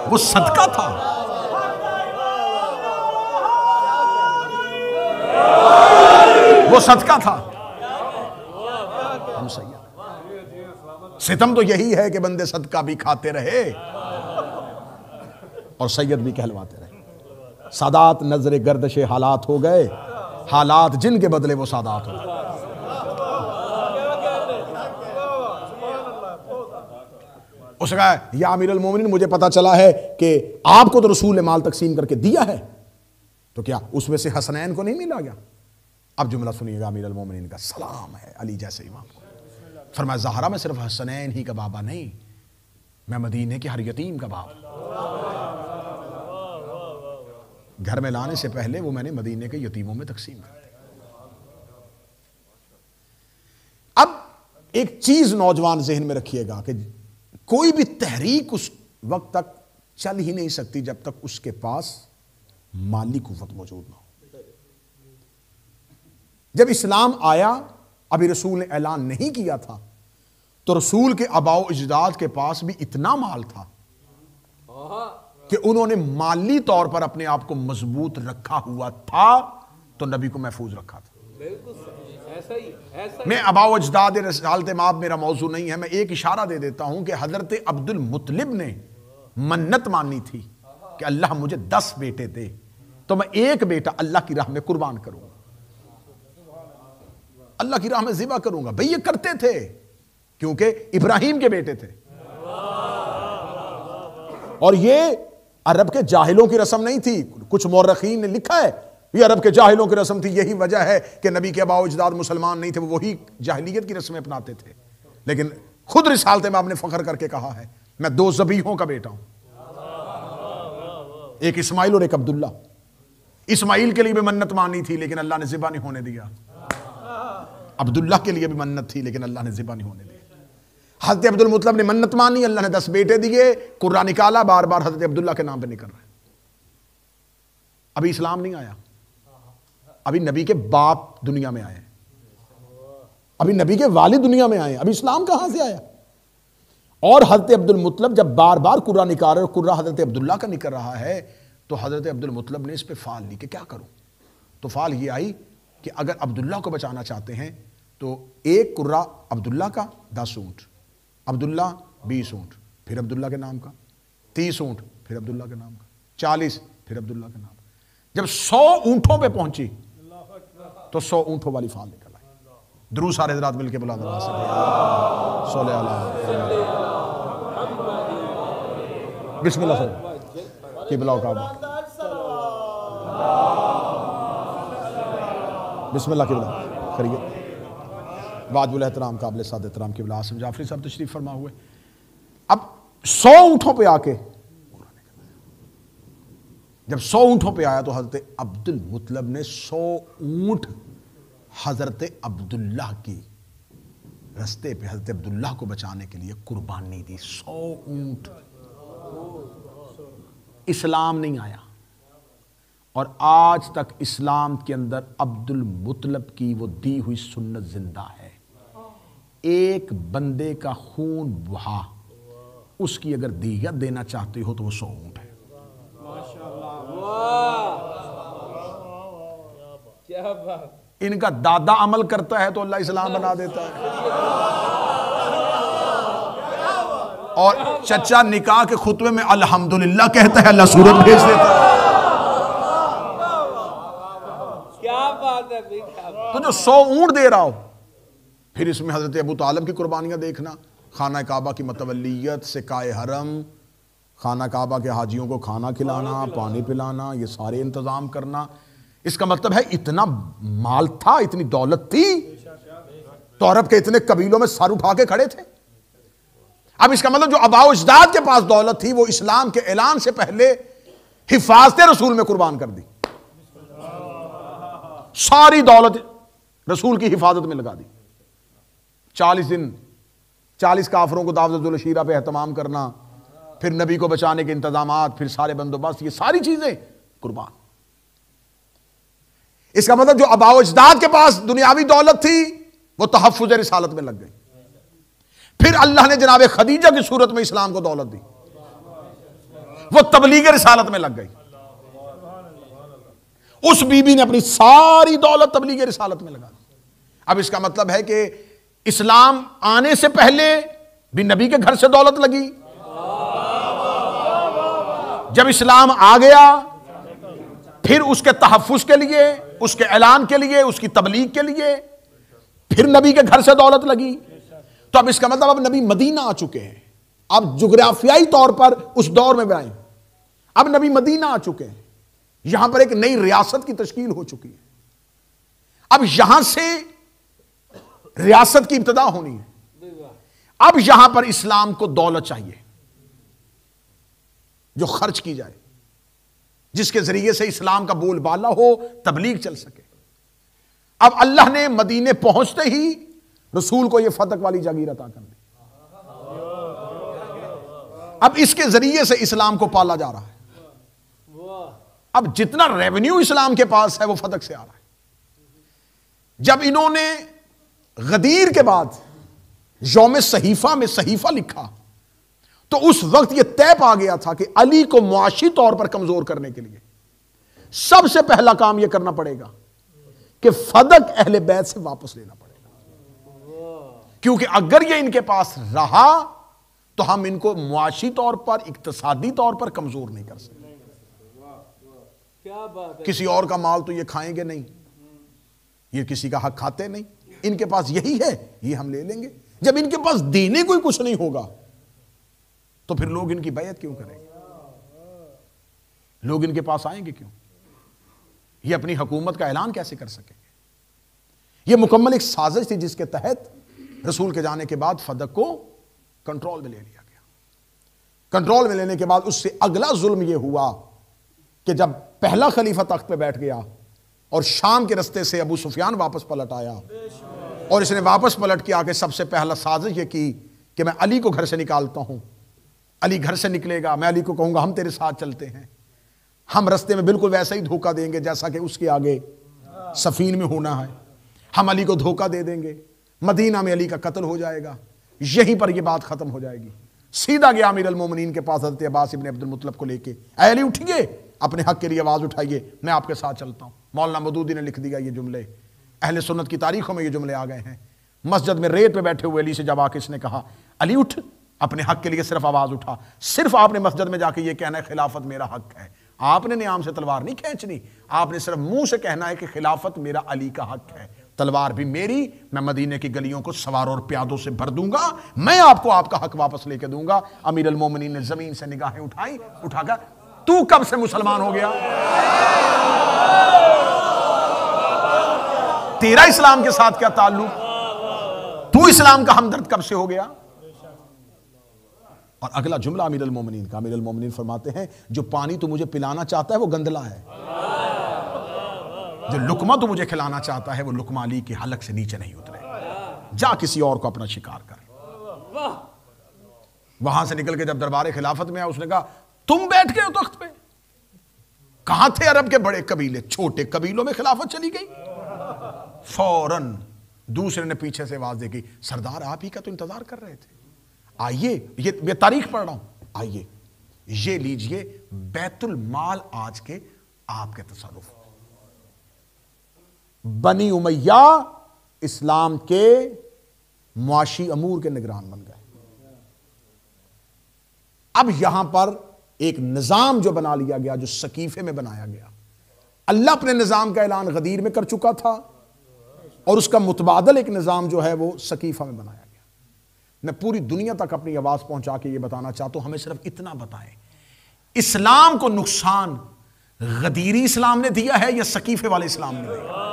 वो सदका था। वो सदका था, हम सैयद। सितम तो यही है कि बंदे सदका भी खाते रहे और सैयद भी कहलवाते रहे। सादात नजरे गर्दशे हालात हो गए, हालात जिनके बदले वो सादात हो गए। उसने कहा, या अमीर अल मोमिनीन, मुझे पता चला है कि आपको तो रसूल ने माल तकसीम करके दिया है, तो क्या उसमें से हसनैन को नहीं मिला गया? अब जुमला सुनिएगा अमीर अल मोमिनीन का, सलाम है अली जैसे इमाम को। फरमाया, ज़हरा मैं सिर्फ हसनैन ही का बाबा नहीं, मैं मदीने के हर यतीम का बाप। घर में लाने से पहले वो मैंने मदीने के यतीमों में तकसीम कर दी। अब एक चीज नौजवान जहन में रखिएगा कि कोई भी तहरीक उस वक्त तक चल ही नहीं सकती जब तक उसके पास माली कुव्वत मौजूद ना हो। जब इस्लाम आया, अभी रसूल ने ऐलान नहीं किया था, तो रसूल के आबाओ अजदाद के पास भी इतना माल था कि उन्होंने माली तौर पर अपने आप को मजबूत रखा हुआ था, तो नबी को महफूज रखा था। ऐसा ही, ऐसा ही। मैं अबाओ अजदाद रसालत माब मेरा मौजू नहीं है, मैं एक इशारा दे देता हूं कि हजरत अब्दुल मुत्तलिब ने मन्नत मानी थी कि अल्लाह मुझे 10 बेटे दे, तो मैं एक बेटा अल्लाह की राह में कुर्बान करूंगा, अल्लाह की राह में ज़िबा करूंगा। भाई ये करते थे क्योंकि इब्राहिम के बेटे थे, और ये अरब के जाहिलों की रस्म नहीं थी। कुछ मौरखीन ने लिखा है ये अरब के जाहिलों की रस्म थी, यही वजह है कि नबी के आबाओ अजदाद मुसलमान नहीं थे, वो वही जाहिलियत की रस्में अपनाते थे। लेकिन खुद रिसालत में आपने फख्र करके कहा है, मैं 2 ज़बीहों का बेटा हूं, एक इस्माइल और एक अब्दुल्ला। इस्माइल के लिए भी मन्नत मानी थी, लेकिन अल्लाह ने ज़िबा नहीं होने दिया। अब्दुल्ला के लिए भी मन्नत थी, लेकिन अल्लाह ने ज़िबा नहीं होने दिया। हज़रत अब्दुल मुत्तलिब ने मन्नत मानी, अल्लाह ने 10 बेटे दिए, कुर्रा निकाला, बार बार हज़रत अब्दुल्ला के नाम पे निकल रहा है। अभी इस्लाम नहीं आया, अभी नबी के बाप दुनिया में आए, अभी नबी के वालिद दुनिया में आए, अभी इस्लाम कहां से आया? और हज़रत अब्दुल मुत्तलिब जब बार बार कुर्रा निकाल रहे, कुर्रा हज़रत अब्दुल्ला का निकल रहा है, तो हज़रत अब्दुल मुत्तलिब ने इस पे फाल ली कि क्या करूं। तो फाल ये आई कि अगर अब्दुल्ला को बचाना चाहते हैं तो एक कुर्रा अब्दुल्ला का 10 ऊंट, अब्दुल्ला 20 ऊंट, फिर अब्दुल्ला के नाम का 30 ऊंट, फिर अब्दुल्ला के नाम का 40, फिर अब्दुल्ला के नाम का। जब 100 ऊंटों पे पहुंची तो 100 ऊंटों वाली फाल निकल आई। दुरूद सारे हज़रात मिलके बुला दो, बिस्मिल्लाह सर की बुलाओ का बिस्मिल्लाह की बुलाओ करिए। वाजिबुल एहतराम काबिल साद एहतराम की बुला आसिम जाफरी साहब तशरीफ फरमा हुए। अब 100 ऊंटों पे आके, जब 100 ऊंटों पे आया तो हजरत अब्दुल मुत्तलिब ने 100 ऊंट हजरत अब्दुल्लाह की रास्ते पे हजरत अब्दुल्लाह को बचाने के लिए कुर्बानी दी। 100 ऊंट। इस्लाम नहीं आया और आज तक इस्लाम के अंदर अब्दुल मुत्तलिब की वो दी हुई सुन्नत जिंदा है। एक बंदे का खून बहा, उसकी अगर दियत देना चाहते हो तो वो 100 ऊंट है। क्या बात। इनका दादा अमल करता है तो अल्लाह इस्लाम बना देता है, और चचा निकाह के खुतबे में अल्हम्दुलिल्लाह कहता है, अल्लाह सूरत भेज देता है। क्या बात है भाई, क्या बात। तो जो 100 ऊंट दे रहा हो, फिर इसमें हजरत अबू तालिब की कुर्बानियां देखना, खाना काबा की मतवल्लियत, सिकाए हरम, खाना काबा के हाजियों को खाना खिलाना, पानी पिलाना, ये सारे इंतजाम करना। इसका मतलब है इतना माल था, इतनी दौलत थी, तो अरब के इतने कबीलों में सर उठा के खड़े थे। अब इसका मतलब जो आबाओ अजदाद के पास दौलत थी वो इस्लाम के ऐलान से पहले हिफाजत रसूल में कुर्बान कर दी, सारी दौलत रसूल की हिफाजत में लगा दी। 40 दिन 40 काफरों को दावतुल शीरा पे एहतमाम करना, फिर नबी को बचाने के इंतजामात, फिर सारे बंदोबस्त, ये सारी चीजें कुर्बान। इसका मतलब जो आबाओ अजदाद के पास दुनियावी दौलत थी वो तहफ्फुज रिसालत में लग गई। फिर अल्लाह ने जनाब खदीजा की सूरत में इस्लाम को दौलत दी, वो तबलीग रिसालत में लग गई। उस बीबी ने अपनी सारी दौलत तबलीग रिसालत में लगा दी। अब इसका मतलब है कि इस्लाम आने से पहले भी नबी के घर से दौलत लगी, जब इस्लाम आ गया फिर उसके तहफ्फुज के लिए, उसके ऐलान के लिए, उसकी तबलीग के लिए फिर नबी के घर से दौलत लगी। तो अब इसका मतलब अब नबी मदीना आ चुके हैं। अब जुग्राफियाई तौर पर उस दौर में बनाए, अब नबी मदीना आ चुके हैं, यहां पर एक नई रियासत की तश्कील हो चुकी है। अब यहां से रियासत की इब्तिदा होनी है। अब यहां पर इस्लाम को दौलत चाहिए जो खर्च की जाए, जिसके जरिए से इस्लाम का बोलबाला हो, तबलीग चल सके। अब अल्लाह ने मदीने पहुंचते ही रसूल को यह फतक वाली जागीर अता कर दी। अब इसके जरिए से इस्लाम को पाला जा रहा है। अब जितना रेवेन्यू इस्लाम के पास है वो फतक से आ रहा है। जब इन्होंने गदीर के बाद यौम सहीफा में सहीफा लिखा तो उस वक्त यह तय पा गया था कि अली को मुआशी तौर पर कमजोर करने के लिए सबसे पहला काम यह करना पड़ेगा कि फदक अहले बैत से वापस लेना पड़ेगा, क्योंकि अगर यह इनके पास रहा तो हम इनको मुआशी तौर पर, इक्तिसादी तौर पर कमजोर नहीं कर सकते। क्या बात है। किसी और का माल तो ये खाएंगे नहीं, ये किसी का हक खाते नहीं, इनके पास यही है, ये हम ले लेंगे। जब इनके पास देने कोई कुछ नहीं होगा तो फिर लोग इनकी बैयत क्यों करेंगे? लोग इनके पास आएंगे क्यों? ये अपनी हुकूमत का ऐलान कैसे कर सकेंगे? ये मुकम्मल एक साजिश थी जिसके तहत रसूल के जाने के बाद फदक को कंट्रोल में ले लिया गया। कंट्रोल में लेने के बाद उससे अगला जुल्म यह हुआ कि जब पहला खलीफा तख्त पे बैठ गया और शाम के रास्ते से अबू सुफियान वापस पलट आया और इसने वापस पलट के आके सबसे पहला साजिश ये की कि मैं अली को घर से निकालता हूं। अली घर से निकलेगा, मैं अली को कहूंगा हम तेरे साथ चलते हैं, हम रास्ते में बिल्कुल वैसा ही धोखा देंगे जैसा कि उसके आगे सफीन में होना है। हम अली को धोखा दे देंगे, मदीना में अली का कत्ल हो जाएगा, यहीं पर यह बात खत्म हो जाएगी। सीधा गया अमीर अल मोमिनीन के पास हज़रत अब्बास इब्न अब्दुल मुत्तलब को लेके, ऐ अली उठिए, अपने हक के लिए आवाज उठाइए, मैं आपके साथ चलता हूं। मौलाना मदूदी ने लिख दिया ये जुमले, अहले सुन्नत की तारीखों में ये जुमले आ गए हैं। मस्जिद में रेत पे बैठे हुए अली से जब आके इसने कहा अली उठ, अपने हक के लिए सिर्फ आवाज उठा। सिर्फ आपने मस्जिद में जाके ये कहना है खिलाफत मेरा हक है। आपने नियाम से तलवार नहीं खींचनी, आपने सिर्फ मुंह से कहना है कि खिलाफत मेरा अली का हक है, तलवार भी मेरी, मैं मदीने की गलियों को सवारों और प्यादों से भर दूंगा, मैं आपको आपका हक वापस लेके दूंगा। अमीर अल मोमिनीन ने जमीन से निगाहें उठाई, उठाकर तू कब से मुसलमान हो गया? तेरा इस्लाम के साथ क्या ताल्लुक? तू इस्लाम का हमदर्द कब से हो गया? और अगला जुमला अमीर अल मोमिनीन का, अमीर अल मोमिनीन फरमाते हैं जो पानी तू मुझे पिलाना चाहता है वो गंदला है, जो लुकमा तू मुझे खिलाना चाहता है वो लुकमा अली के हलक से नीचे नहीं उतरे, जा किसी और को अपना शिकार कर। वहां से निकल के जब दरबार खिलाफत में आया उसने कहा तुम बैठ गए हो तख्त पे? कहां थे अरब के बड़े कबीले? छोटे कबीलों में खिलाफत चली गई। फौरन दूसरे ने पीछे से आवाज देखी, सरदार आप ही का तो इंतजार कर रहे थे, आइए, ये तारीख पढ़ रहा हूं, आइए ये लीजिए बैतुल माल आज के आपके तसर्रुफ। बनी उमैया इस्लाम के मुआशी अमूर के निगरान बन गए। अब यहां पर एक निजाम जो बना लिया गया, जो सकीफे में बनाया गया, अल्लाह अपने निजाम का ऐलान गदीर में कर चुका था और उसका मुतबादल एक निजाम जो है वो सकीफा में बनाया गया। मैं पूरी दुनिया तक अपनी आवाज पहुंचा के ये बताना चाहता हूं, हमें सिर्फ इतना बताएं, इस्लाम को नुकसान गदीरी इस्लाम ने दिया है या सकीफे वाले इस्लाम ने दिया?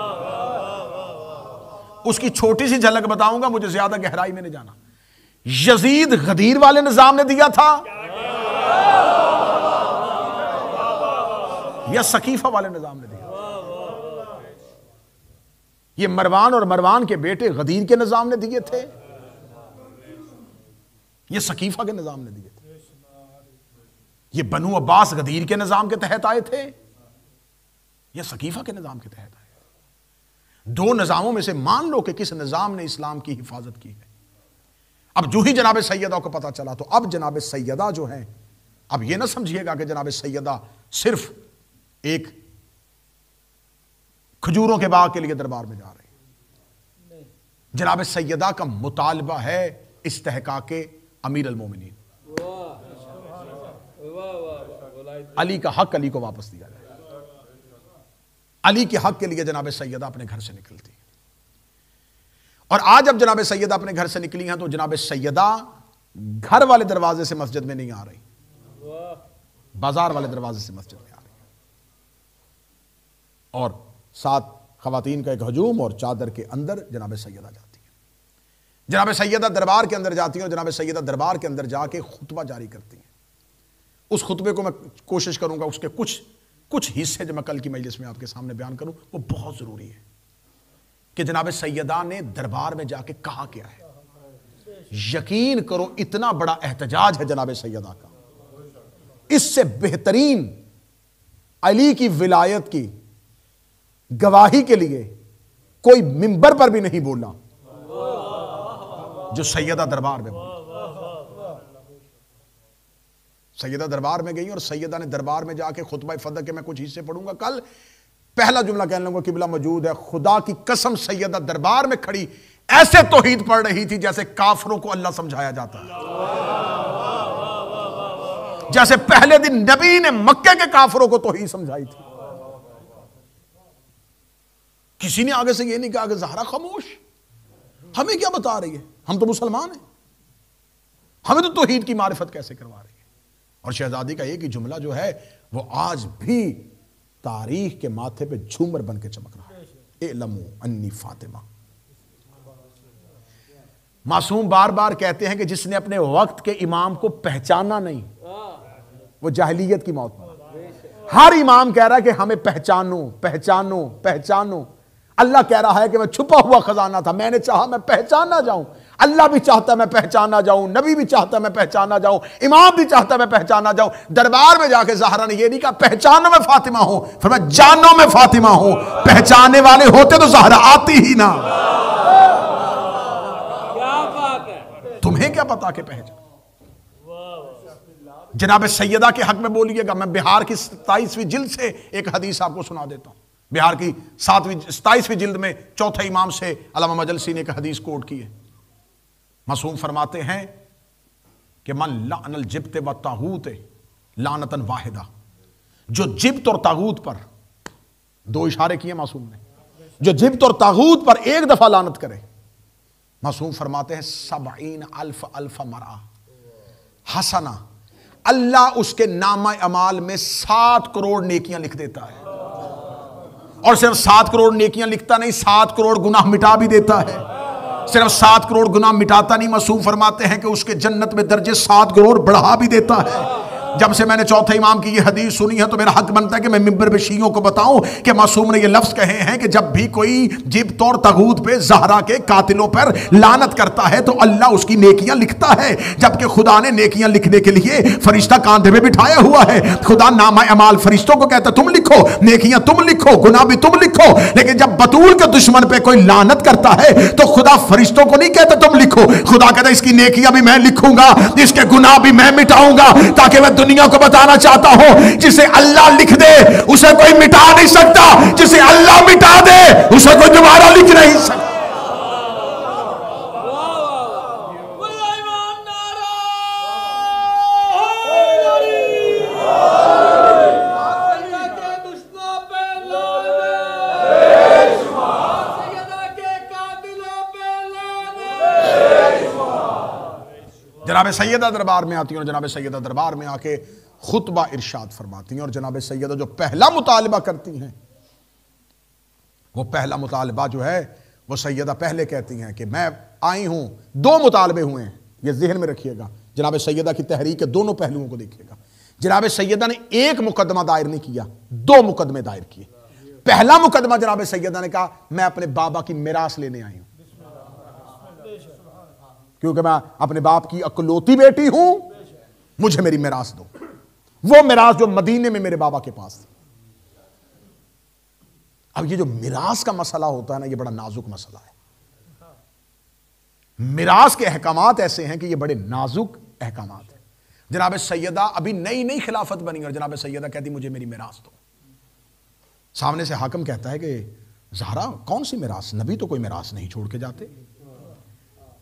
उसकी छोटी सी झलक बताऊंगा, मुझे ज्यादा गहराई में नहीं जाना। यजीद गदीर वाले निजाम ने दिया था या सकीफा वाले निजाम ने दिया? ये मरवान और मरवान के बेटे गदीर के निजाम ने दिए थे, ये सकीफा के निजाम ने दिए थे? ये बनु अब्बास गदीर के निजाम के तहत आए थे या सकीफा के निजाम के तहत आए? दो निजामों में से मान लो कि किस निजाम ने इस्लाम की हिफाजत की है। अब जो ही जनाब सैयदा को पता चला तो अब जनाब सैयदा जो है, अब यह ना समझिएगा कि जनाब सैयदा सिर्फ एक खजूरों के बाग के लिए दरबार में जा रहे हैं। जनाब सैयदा का मुतालबा है इस्तेहकाके अमीर अल मोमिनीन, अली का हक अली को वापस दिया जाए। अली के हक के लिए जनाब सैयदा अपने घर से निकलती है। और आज अब जनाब सैयदा अपने घर से निकली हैं तो जनाब सैयदा घर वाले दरवाजे से मस्जिद में नहीं आ रही, बाजार वाले दरवाजे से मस्जिद में आ रही है। और साथ खवातीन का एक हजूम और चादर के अंदर जनाब सैयदा जाती है। जनाब सैयदा दरबार के अंदर जाती है और जनाब सैयदा दरबार के अंदर जाके खुतबा जारी करती हैं। उस खुतबे को मैं कोशिश करूंगा उसके कुछ हिस्से जो मैं कल की मजलिस में आपके सामने बयान करूं, वो बहुत जरूरी है कि जनाब सैयदा ने दरबार में जाके कहा क्या है। यकीन करो इतना बड़ा एहतजाज है जनाब सैयदा का, इससे बेहतरीन अली की विलायत की गवाही के लिए कोई मिंबर पर भी नहीं बोला जो सैयदा दरबार में बोला। सैयदा दरबार में गई और सैयदा ने दरबार में जाके खुतबा फदह के मैं कुछ हिस्से पढ़ूंगा कल। पहला जुमला कहने लूंगा किबला मौजूद है, खुदा की कसम सैयदा दरबार में खड़ी ऐसे तौहीद पढ़ रही थी जैसे काफरों को अल्लाह समझाया जाता है, जैसे पहले दिन नबी ने मक्के के काफरों को तौहीद समझाई थी। किसी ने आगे से यह नहीं कहा कि ज़हरा खामोश, हमें क्या बता रही है, हम तो मुसलमान हैं, हमें तो तौहीद की मारिफत कैसे करवा रही है। और शहजादी का एक ही जुमला जो है वो आज भी तारीख के माथे पे झूमर बन के चमक रहा है, एलमू अन्नी फातिमा। मासूम बार बार कहते हैं कि जिसने अपने वक्त के इमाम को पहचाना नहीं वो जाहिलियत की मौत मरा। हर इमाम कह रहा है कि हमें पहचानो पहचानो पहचानो। अल्लाह कह रहा है कि मैं छुपा हुआ खजाना था, मैंने चाहा मैं पहचाना जाऊं। अल्लाह भी चाहता मैं पहचाना जाऊं, नबी भी चाहता मैं पहचाना जाऊं, इमाम भी चाहता मैं पहचाना जाऊं। दरबार में जाके ज़हरा ने ये नहीं कहा पहचानो मैं फातिमा हूं, फिर मैं जानो मैं फातिमा हूं। पहचानने वाले होते तो ज़हरा आती ही ना। क्या बात है, तुम्हें क्या पता कि पहचान। जनाब सैयदा के हक में बोलिएगा। मैं बिहार की 27वीं जिल्द से एक हदीस आपको सुना देता हूं। बिहार की 27वीं जिल्द में चौथे इमाम से अल्लामा मजलसी ने एक हदीस कोट की है। मासूम फरमाते हैं कि मन लानल जिब्त व तागूत लानतन वाहिदा, जो जिब्त और तागूत पर, दो इशारे किए मासूम ने, जो जिब्त और तागूत पर एक दफा लानत करे, मासूम फरमाते हैं 70 अल्फ मरा हसना, अल्लाह उसके नामा अमाल में 7 करोड़ नेकियां लिख देता है। और सिर्फ 7 करोड़ नेकियां लिखता नहीं, 7 करोड़ गुनाह मिटा भी देता है। सिर्फ 7 करोड़ गुनाह मिटाता नहीं, मासूम फरमाते हैं कि उसके जन्नत में दर्जे 7 करोड़ बढ़ा भी देता है। जब से मैंने चौथे इमाम की ये हदीस सुनी है तो मेरा हक बनता है कि मैं मिंबर पे शियों को बताऊं कि मासूम ने ये लफ्ज कहे हैं कि जब भी कोई जिब्त और तगूत पे ज़हरा के कातिलों पर लानत करता है तो अल्लाह उसकी नेकियां लिखता है। जबकि खुदा ने नेकियां लिखने के लिए फरिश्ता कांधे में बिठाया हुआ है। खुदा नामा अमाल फरिश्तों को कहता तुम लिखो, नेकियां तुम लिखो, गुनाह भी तुम लिखो। लेकिन जब बतूल के दुश्मन पे कोई लानत करता है तो खुदा फरिश्तों को नहीं कहता तुम लिखो, खुदा कहता इसकी नेकियां भी मैं लिखूंगा, इसके गुनाह भी मैं मिटाऊंगा। ताकि मैं दुनिया को बताना चाहता हूं जिसे अल्लाह लिख दे उसे कोई मिटा नहीं सकता, जिसे अल्लाह मिटा दे उसे कोई दोबारा लिख नहीं सकता। जनाब सैयदा दरबार में आती हैं और जनाब सैयदा दरबार में आके खुतबा इरशाद फरमाती हैं। और जनाब सैयदा जो पहला मुतालबा करती हैं, वो पहला मुतालबा जो है वो सैयदा पहले कहती हैं कि मैं आई हूं, 2 मुतालबे हुए हैं, ये जहन में रखिएगा। जनाब सैयदा की तहरीक के दोनों पहलुओं को देखिएगा। जनाब सैयदा ने एक मुकदमा दायर नहीं किया, 2 मुकदमे दायर किए। पहला मुकदमा जनाब सैयदा ने कहा मैं अपने बाबा की मिरास लेने आई हूं, क्योंकि मैं अपने बाप की अकलौती बेटी हूं, मुझे मेरी मिरास दो। वो मिरास जो मदीने में मेरे बाबा के पास थी। अब ये जो मिरास का मसला होता है ना, ये बड़ा नाजुक मसला है। मिरास के अहकामात ऐसे हैं कि ये बड़े नाजुक अहकामात हैं। जनाब सैयदा अभी नई नई खिलाफत बनी और जनाब सैयदा कहती मुझे मेरी मिरास दो। सामने से हाकिम कहता है कि ज़हरा कौन सी मिरास, नबी तो कोई मिरास नहीं छोड़ के जाते।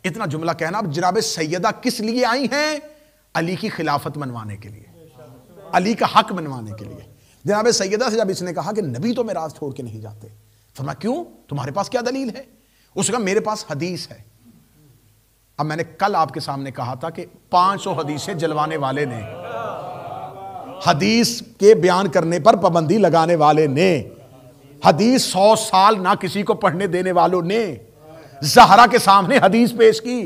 इतना जुमला कहना। अब जनाब सैयदा किस लिए आई हैं? अली की खिलाफत मनवाने के लिए, अली का हक मनवाने के लिए। जनाब सैयदा से जब इसने कहा कि नबी तो मिरास छोड़ के नहीं जाते, फरमाया क्यों, तुम्हारे पास क्या दलील है? उसने कहा मेरे पास हदीस है। अब मैंने कल आपके सामने कहा था कि 500 हदीसें जलवाने वाले ने, हदीस के बयान करने पर पाबंदी लगाने वाले ने, हदीस 100 साल ना किसी को पढ़ने देने वालों ने ज़हरा के सामने हदीस पेश की।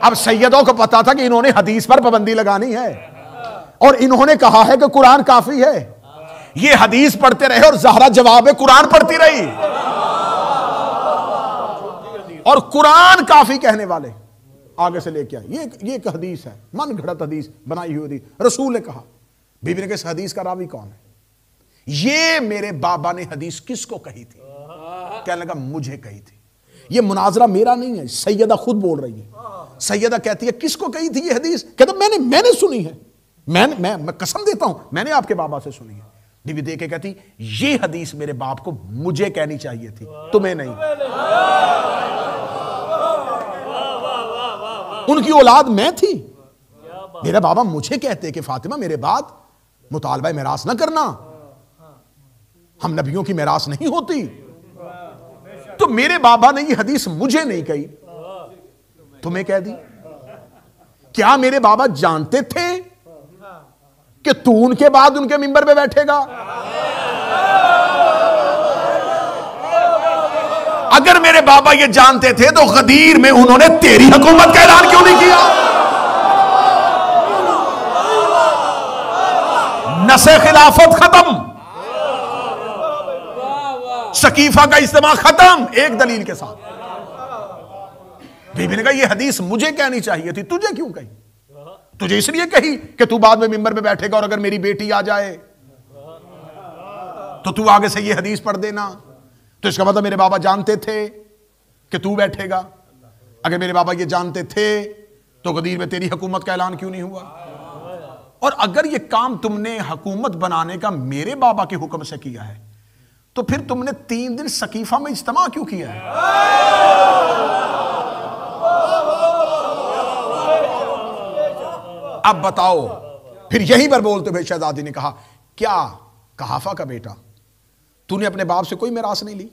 अब सैयदों को पता था कि इन्होंने हदीस पर पाबंदी लगानी है और इन्होंने कहा है कि कुरान काफी है। ये हदीस पढ़ते रहे और ज़हरा जवाब कुरान पढ़ती रही। और कुरान काफी कहने वाले आगे से लेके आए। ये एक हदीस है, मन घड़त हदीस, बनाई हुई हदीस। रसूल ने कहा, बीबी ने कहा इस हदीस का रावी कौन है? ये मेरे बाबा ने हदीस किसको कही थी? कहने लगा मुझे कही थी। ये मुनाजरा मेरा नहीं है, सैयदा खुद बोल रही है। सैयदा कहती है किसको कही थी ये हदीस? कहता मैंने सुनी है, मैं कसम देता हूं मैंने आपके बाबा से सुनी है। बीबी दे के कहती ये हदीस मेरे बाप को मुझे कहनी चाहिए थी, तुम्हें नहीं। उनकी औलाद मैं थी, मेरे बाबा मुझे कहते कि फातिमा मेरे बाद मुतालबा मिरास ना करना, हम नबियों की मिरास नहीं होती। तो मेरे बाबा ने ये हदीस मुझे नहीं कही, तुम्हें कह दी। क्या मेरे बाबा जानते थे कि तू उनके बाद उनके मिंबर पे बैठेगा? अगर मेरे बाबा ये जानते थे तो गदीर में उन्होंने तेरी हुकूमत का ऐलान क्यों नहीं किया? नसे खिलाफत खत्म, सकीफा का इस्तेमाल खत्म, एक दलील के साथ। बीबी ने कहा यह हदीस मुझे कहनी चाहिए थी, तुझे क्यों कही? तुझे इसलिए कही कि तू बाद में मिंबर पे बैठेगा और अगर मेरी बेटी आ जाए तो तू आगे से ये हदीस पढ़ देना। तो इसका मतलब मेरे बाबा जानते थे कि तू बैठेगा। अगर मेरे बाबा ये जानते थे तो गदीर में तेरी हुकूमत का ऐलान क्यों नहीं हुआ? और अगर ये काम तुमने हुकूमत बनाने का मेरे बाबा के हुक्म से किया है तो फिर तुमने 3 दिन सकीफा में इज्तिमा क्यों किया है? अब बताओ। फिर यहीं पर बोलते हुए शहजादी ने कहा क्या कहाफा का बेटा, तूने अपने बाप से कोई मिरास नहीं ली?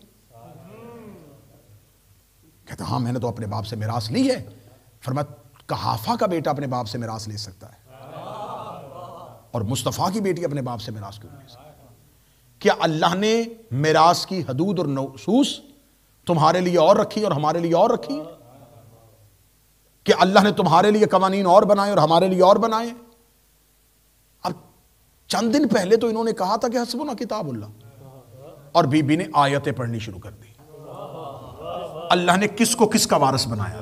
कहता हाँ मैंने तो अपने बाप से मिरास ली है। फरमाया कहाफा का बेटा अपने बाप से मिरास ले सकता है और मुस्तफा की बेटी अपने बाप से मिरास क्यों नहीं ले सकती? क्या अल्लाह ने मिरास की हदूद और नसूस तुम्हारे लिए और रखी और हमारे लिए और रखी? कि अल्लाह ने तुम्हारे लिए कवानीन और बनाए और हमारे लिए और बनाए? अब चंद दिन पहले तो इन्होंने कहा था कि हस्बुना किताबुल्लाह, और बीबी ने आयतें पढ़नी शुरू कर दी। अल्लाह ने किसको किसका वारिस बनाया?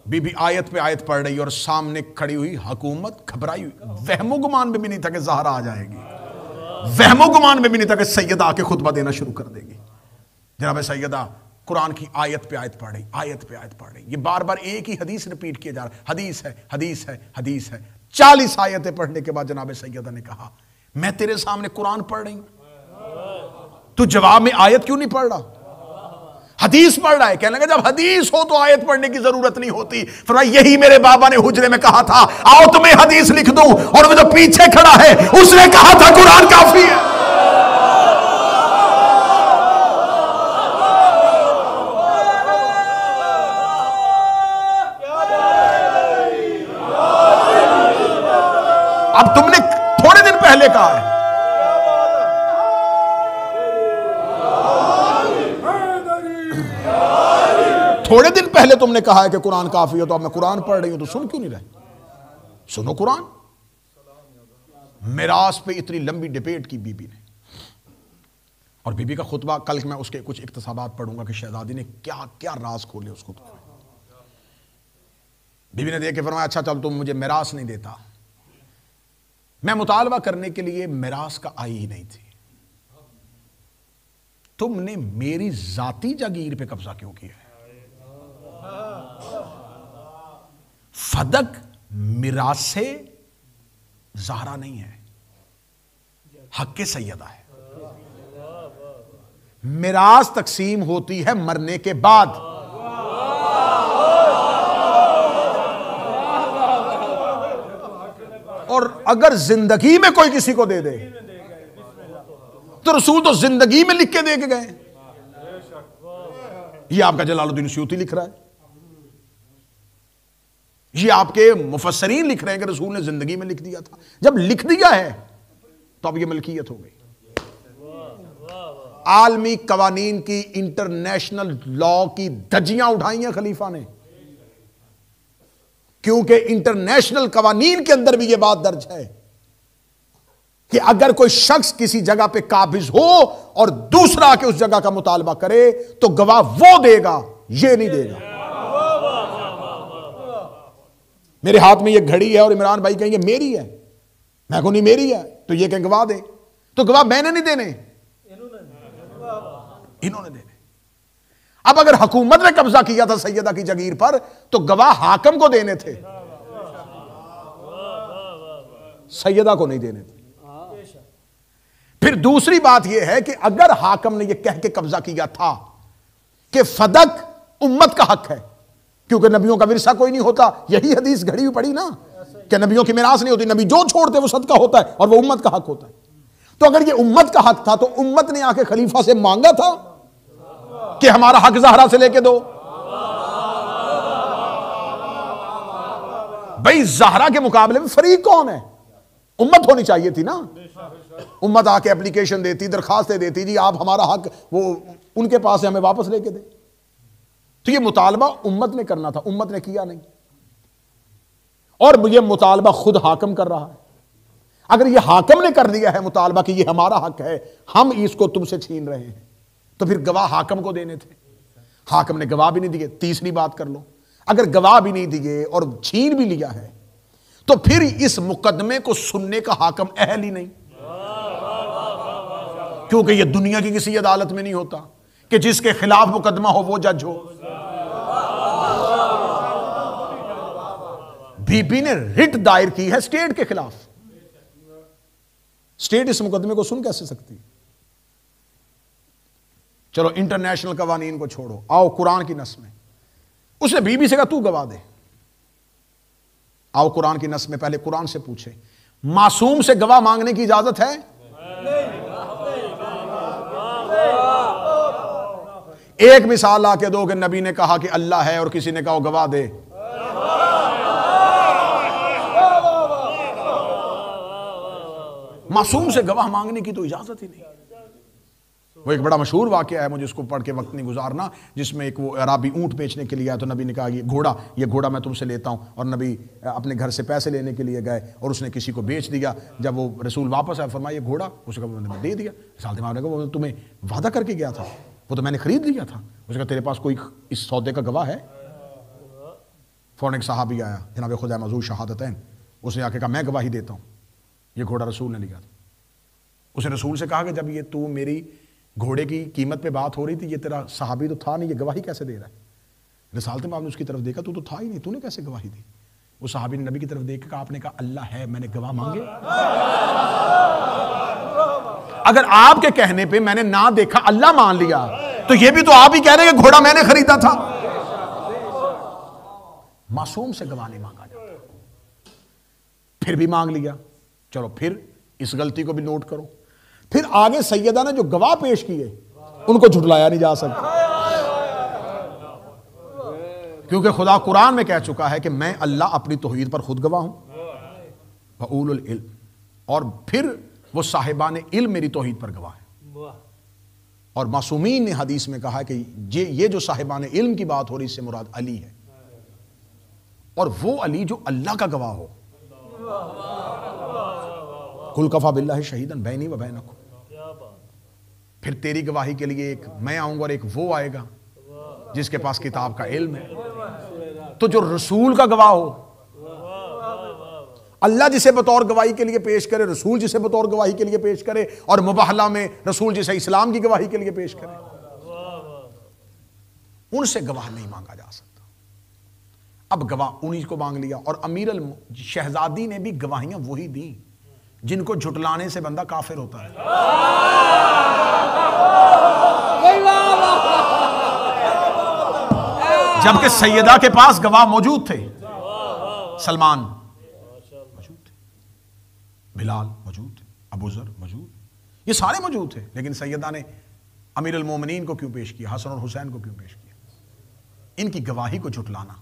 बीबी आयत पे आयत पढ़ रही और सामने खड़ी हुई हुकूमत घबराई हुई। वहमो गुमान में भी नहीं था कि ज़हरा आ जाएगी, वहमो गुमान में भी नहीं था कि सैयदा आके खुतबा देना शुरू कर देगी। जनाब सैयदा कुरान की आयत पे आयत पढ़ रही, आयत पे आयत पढ़ रही। ये बार बार एक ही हदीस रिपीट किया जा रहा, हदीस है, हदीस है, हदीस है। 40 आयतें पढ़ने के बाद जनाब सैयदा ने कहा मैं तेरे सामने कुरान पढ़ रही हूं, तू जवाब में आयत क्यों नहीं पढ़ रहा? हदीस पढ़ रहा है। कहने लगा जब हदीस हो तो आयत पढ़ने की जरूरत नहीं होती। फिर यही मेरे बाबा ने हुजरे में कहा था आओ तुम्हें हदीस लिख दूं, और वो जो पीछे खड़ा है उसने कहा था कुरान काफी है। अब तुमने थोड़े दिन पहले कहा है, थोड़े दिन पहले तुमने कहा है कि कुरान काफी है, तो अब मैं कुरान पढ़ रही हूं, तो सुन क्यों नहीं रहे? सुनो कुरान। मिरास पे इतनी लंबी डिबेट की बीबी ने, और बीबी का खुतबा कल मैं उसके कुछ इक्तसाबात पढ़ूंगा कि शहजादी ने क्या क्या राज खोले उस खुतबे में। बीबी ने देख के फरमाया, अच्छा चल तुम मुझे मिरास नहीं देता, मैं मुतालबा करने के लिए मिरास का आई ही नहीं थी, तुमने मेरी जाती जागीर पे कब्जा क्यों किया है? फदक मिरासे ज़हरा नहीं है, हक़्क़े सैयदा है। मिरास तकसीम होती है मरने के बाद। और अगर जिंदगी में कोई किसी को दे दे तो रसूल तो जिंदगी में लिख के दे के गए। ये आपका जलालुद्दीन सयूती लिख रहा है, ये आपके मुफस्सरीन लिख रहे हैं कि रसूल ने जिंदगी में लिख दिया था। जब लिख दिया है तो अब ये मलकियत हो गई। आलमी कवानीन की, इंटरनेशनल लॉ की धज्जियां उठाई हैं खलीफा ने, क्योंकि इंटरनेशनल कवानीन के अंदर भी यह बात दर्ज है कि अगर कोई शख्स किसी जगह पे काबिज हो और दूसरा आके उस जगह का मुतालबा करे तो गवाह वो देगा, ये नहीं देगा। मेरे हाथ में ये घड़ी है और इमरान भाई कहेंगे मेरी है, मैं को नहीं मेरी है, तो ये कहें गवाह दे, तो गवाह मैंने नहीं देने, इन्होंने देने। अब अगर हुकूमत ने कब्जा किया था सैयदा की जगीर पर तो गवाह हाकिम को देने थे, सैयदा को नहीं देने थे। फिर दूसरी बात यह है कि अगर हाकिम ने यह कह के कब्जा किया था कि फदक उम्मत का हक है, क्योंकि नबियों का विरसा कोई नहीं होता, यही हदीस घड़ी हुई पड़ी ना कि नबियों की मिरास नहीं होती, नबी जो छोड़ते वो सदका होता है और वो उम्मत का हक होता है। तो अगर ये उम्मत का हक था तो उम्मत ने आके खलीफा से मांगा था कि हमारा हक ज़हरा से लेके दो। भाई ज़हरा के मुकाबले में फरीक कौन है? उम्मत होनी चाहिए थी ना। उम्मत आके एप्लीकेशन देती, दरखास्तें देती, जी आप हमारा हक वो उनके पास से हमें वापस लेके दे। तो ये मुतालबा उम्मत ने करना था, उम्मत ने किया नहीं, और ये मुतालबा खुद हाकिम कर रहा है। अगर ये हाकिम ने कर दिया है मुतालबा कि ये हमारा हक है, हम इसको तुमसे छीन रहे हैं, तो फिर गवाह हाकिम को देने थे। हाकिम ने गवाह भी नहीं दिए। तीसरी बात कर लो, अगर गवाह भी नहीं दिए और छीन भी लिया है तो फिर इस मुकदमे को सुनने का हाकिम अहल ही नहीं, क्योंकि यह दुनिया की किसी अदालत में नहीं होता कि जिसके खिलाफ मुकदमा हो वो जज हो। बीबी ने रिट दायर की है स्टेट के खिलाफ, स्टेट इस मुकदमे को सुन कैसे सकती? चलो इंटरनेशनल कवानीन को छोड़ो, आओ कुरान की नस में। उसने बीबी से कहा तू गवाह दे। आओ कुरान की नस में, पहले कुरान से पूछे मासूम से गवाह मांगने की इजाजत है? एक मिसाल लाके दो कि नबी ने कहा कि अल्लाह है और किसी ने कहा गवाह दे। मासूम से गवाह मांगने की तो इजाजत ही नहीं। वो एक बड़ा मशहूर वाकया है, मुझे उसको पढ़ के वक्त नहीं गुजारना, जिसमें एक वो अराबी ऊंट बेचने के लिए आया, तो नबी ने कहा ये घोड़ा मैं तुमसे लेता हूं, और नबी अपने घर से पैसे लेने के लिए गए और उसने किसी को बेच दिया। जब वो रसूल वापस आया, फरमाया ये घोड़ा, उसने कहा मैंने दे दिया। साल दिमाग ने कहा तुम्हें वादा करके गया था, वो तो मैंने खरीद लिया था। उसने कहा तेरे पास कोई इस सौदे का गवाह है? फौरन एक सहाबी आया, जनाब खुदा मज़ूर शहादतैन, उसने आके कहा मैं गवाही देता हूँ, ये घोड़ा रसूल ने लिया था। उसने रसूल से कहा कि जब ये तू मेरी घोड़े की कीमत पे बात हो रही थी, ये तेरा सहाबी तो था नहीं, ये गवाही कैसे दे रहा है? रिसालत में आपने उसकी तरफ देखा, तू तो था ही नहीं, तूने कैसे गवाही दी? उस सहाबी ने नबी की तरफ देख कर आपने कहा अल्लाह है, मैंने गवाह मांगे। अगर आपके कहने पे मैंने ना देखा, अल्लाह मान लिया, तो ये भी तो आप ही कह रहे हैं घोड़ा मैंने खरीदा था। मासूम से गवाह नहीं मांगा जाता, फिर भी मांग लिया। चलो फिर इस गलती को भी नोट करो। फिर आगे सैयदा ने जो गवाह पेश किए उनको झुटलाया नहीं जा सकता, क्योंकि खुदा कुरान में कह चुका है कि मैं अल्लाह अपनी तौहीद पर खुद गवाह हूं वउलुल इल्म, और फिर वो साहिबान इल्म मेरी तौहीद पर गवाह है। और मासूमीन ने हदीस में कहा कि ये जो साहिबान इल्म की बात हो रही, इससे मुराद अली है, और वो अली जो अल्लाह का गवाह हो। कुल कफा बिल्लाहि शहीदन बैनी व बैनकुम, फिर तेरी गवाही के लिए एक मैं आऊंगा और एक वो आएगा जिसके पास किताब का इल्म है। तो जो रसूल का गवाह हो, अल्लाह जिसे बतौर गवाही के लिए पेश करे, रसूल जिसे बतौर गवाही के लिए पेश करे, और मुबाहला में रसूल जिसे इस्लाम की गवाही के लिए पेश करे, उनसे गवाह नहीं मांगा जा सकता। अब गवाह उन्हीं को मांग लिया, और अमीर अल शहजादी ने भी गवाहियां वही दी जिनको झुटलाने से बंदा काफिर होता है। जबकि सैयदा के पास गवाह मौजूद थे, सलमान मौजूद थे, बिलाल मौजूद थे, अबू ज़र मौजूद, ये सारे मौजूद थे, लेकिन सैयदा ने अमीर अल मोमिनीन को क्यों पेश किया, हसन और हुसैन को क्यों पेश किया? इनकी गवाही को झुटलाना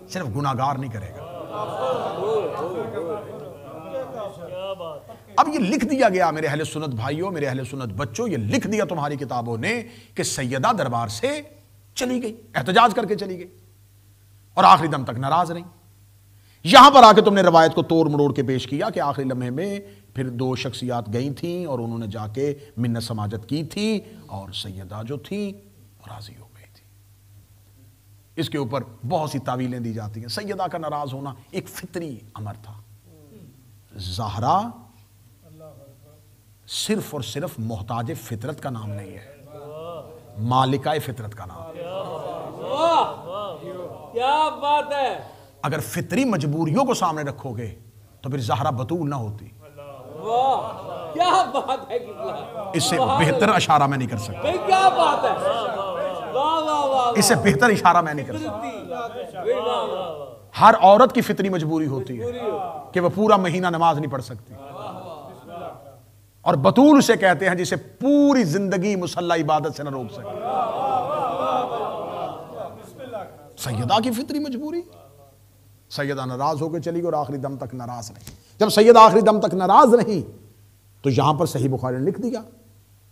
सिर्फ गुनाहगार नहीं करेगा। अब ये लिख दिया गया मेरे अहले सुन्नत भाइयों, मेरे अहले सुन्नत बच्चों, ये लिख दिया तुम्हारी किताबों ने कि सैयदा दरबार से चली गई, एहतजाज करके चली गई, और आखिरी दम तक नाराज रही। यहां पर आके तुमने रवायत को तोड़ मरोड़ के पेश किया कि आखिरी लम्हे में फिर दो शख्सियात गई थी और उन्होंने जाके मिन्नत समाजत की थी, और सैयदा जो थी राजी हो गई थी। इसके ऊपर बहुत सी तावीलें दी जाती हैं। सैयदा का नाराज होना एक फितरी अमर था। ज़हरा सिर्फ और सिर्फ मोहताज फितरत का नाम नहीं है, मालिकाए फितरत का नाम है। क्या बात है। अगर फितरी मजबूरियों को सामने रखोगे तो फिर ज़हरा बतूल ना होती। वाह क्या बात है किबला। इससे बेहतर इशारा मैं नहीं कर सकता। भाई क्या बात है। वाह वाह वाह। इससे बेहतर इशारा मैं नहीं कर सकता। हर औरत की फितरी मजबूरी होती है कि वह पूरा महीना नमाज नहीं पढ़ सकती, और बतूल उसे कहते हैं जिसे पूरी जिंदगी मुसल्ला इबादत से न रोक सके। सैयदा की फितरी मजबूरी। सैयदा नाराज होकर चली गई और आखिरी दम तक नाराज रही। जब सैयदा आखिरी दम तक नाराज रही तो यहां पर सही बुखारी ने लिख दिया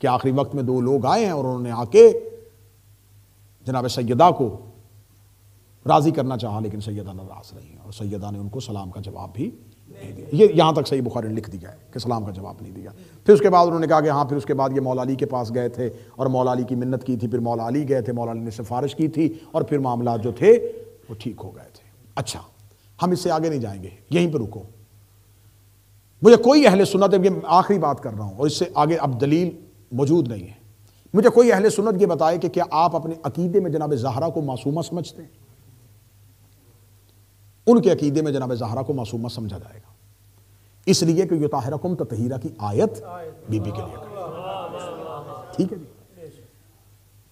कि आखिरी वक्त में दो लोग आए हैं और उन्होंने आके जनाब सैयदा को राजी करना चाहा, लेकिन सैयदा नाराज रही, और सैयदा ने उनको सलाम का जवाब भी नहीं दिया। ये यहां तक सही बुखारी ने लिख दिया है कि सलाम का जवाब नहीं दिया। फिर उसके बाद उन्होंने कहा कि हाँ, फिर उसके बाद ये मौला अली के पास गए थे और मौला अली की मिन्नत की थी, फिर मौला अली गए थे, मौला अली ने सिफारिश की थी, और फिर मामला जो थे वो ठीक हो गए थे। अच्छा, हम इससे आगे नहीं जाएंगे, यहीं पर रुको। मुझे कोई अहले सुन्नत, ये आखिरी बात कर रहा हूं और इससे आगे अब दलील मौजूद नहीं है, मुझे कोई अहले सुन्नत ये बताए कि क्या आप अपने अकीदे में जनाब ज़हरा को मासूमा समझते हैं? उनके अकीदे में जनाब ज़हरा को मासूमा समझा जाएगा, इसलिए कि युताहिरकुम ततहीरा की आयत बीबी के लिए। ठीक है जी,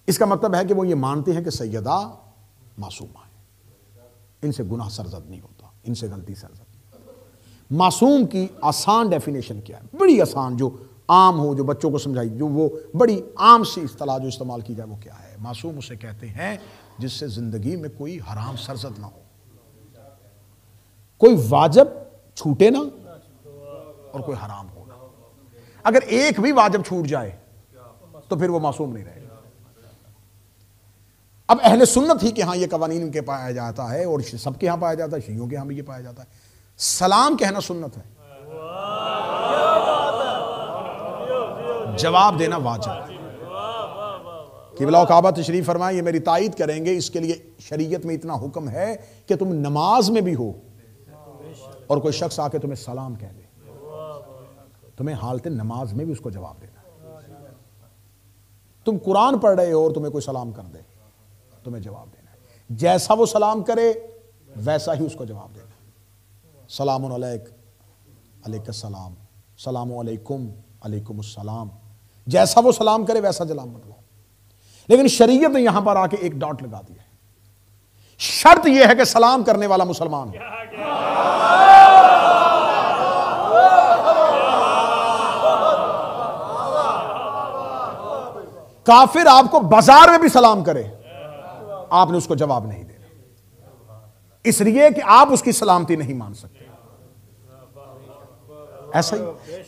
इसका मतलब है कि वो ये मानते हैं कि सैयदा मासूमा है, इनसे गुनाह सरजद नहीं होता, इनसे गलती सरजद नहीं। मासूम की आसान डेफिनेशन क्या है? बड़ी आसान, जो आम हो, जो बच्चों को समझाई, जो वो बड़ी आम सी इस्तिलाह जो इस्तेमाल की जाए, वो क्या है? मासूम उसे कहते हैं जिससे जिंदगी में कोई हराम सरजद ना हो, कोई वाजिब छूटे ना और कोई हराम हो ना। अगर एक भी वाजिब छूट जाए तो फिर वो मासूम नहीं रहेगा। अब अहले सुन्नत ही के यहां ये कवानीन के पाया जाता है और सबके यहां पाया जाता है, शियों के यहां भी ये पाया जाता है। सलाम कहना सुन्नत है, जवाब देना वाजिब। किबला काबा तशरीफ फरमाए, ये मेरी तायीद करेंगे, इसके लिए शरीयत में इतना हुक्म है कि तुम नमाज में भी हो और कोई शख्स आके तुम्हें सलाम कह दे, तुम्हें हालत नमाज में भी उसको जवाब देना। तुम कुरान पढ़ रहे हो और तुम्हें कोई सलाम कर दे, तुम्हें जवाब देना है। जैसा वो सलाम करे वैसा ही उसको जवाब देना। सलामुन अलैक, अलैकुस्सलाम, सलामु अलैकुम, अलैकुमुस्सलाम। जैसा वो सलाम करे वैसा जवाब मतलब। लेकिन शरीयत ने यहां पर आके एक डॉट लगा दिया है। शर्त यह है कि सलाम करने वाला मुसलमान हो। काफिर आपको बाजार में भी सलाम करे, आपने उसको जवाब नहीं देना, इसलिए कि आप उसकी सलामती नहीं मान सकते। ऐसा ही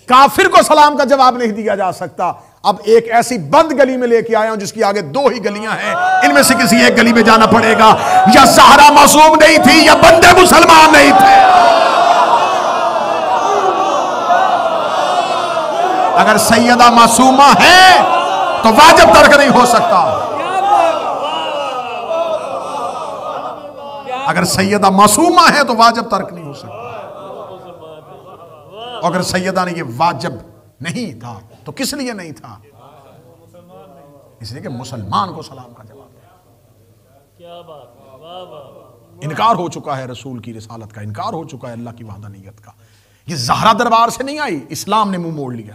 काफिर को सलाम का जवाब नहीं दिया जा सकता, अब एक ऐसी बंद गली में लेके आया हूं जिसकी आगे 2 ही गलियां हैं, इनमें से किसी एक गली में जाना पड़ेगा। या ज़हरा मासूम नहीं थी या बंदे मुसलमान नहीं थे। अगर सैयदा मासूमा है तो वाजिब तर्क नहीं हो सकता। अगर सैयदा मासूमा है तो वाजिब तर्क नहीं हो सकता। अगर सैयदा ने ये वाजिब नहीं था तो किस लिए नहीं था? इसलिए कि मुसलमान को सलाम का जवाब दिया। इनकार हो चुका है रसूल की रिसालत का, इनकार हो चुका है अल्लाह की वहदानियत का। ये ज़हरा दरबार से नहीं आई, इस्लाम ने मुंह मोड़ लिया।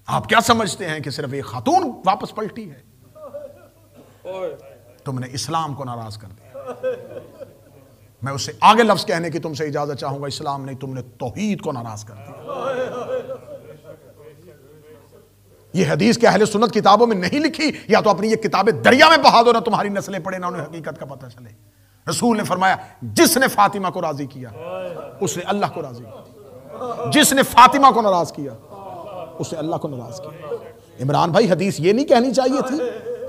आप क्या समझते हैं कि सिर्फ एक खातून वापस पलटी है? तुमने इस्लाम को नाराज कर दिया। मैं उससे आगे लफ्ज कहने की तुमसे इजाजत चाहूंगा, इस्लाम नहीं, तुमने तौहीद को नाराज कर दिया। ये हदीस के अहले सुन्नत किताबों में नहीं लिखी, या तो अपनी ये किताबें दरिया में बहा दो ना तुम्हारी नस्लें पढ़े ना उन्हें हकीकत का पता चले। रसूल ने फरमाया जिसने फातिमा को राजी किया उसने अल्लाह को राजी किया, जिसने फातिमा को नाराज किया उसने अल्लाह को नाराज किया। इमरान भाई हदीस ये नहीं कहनी चाहिए थी,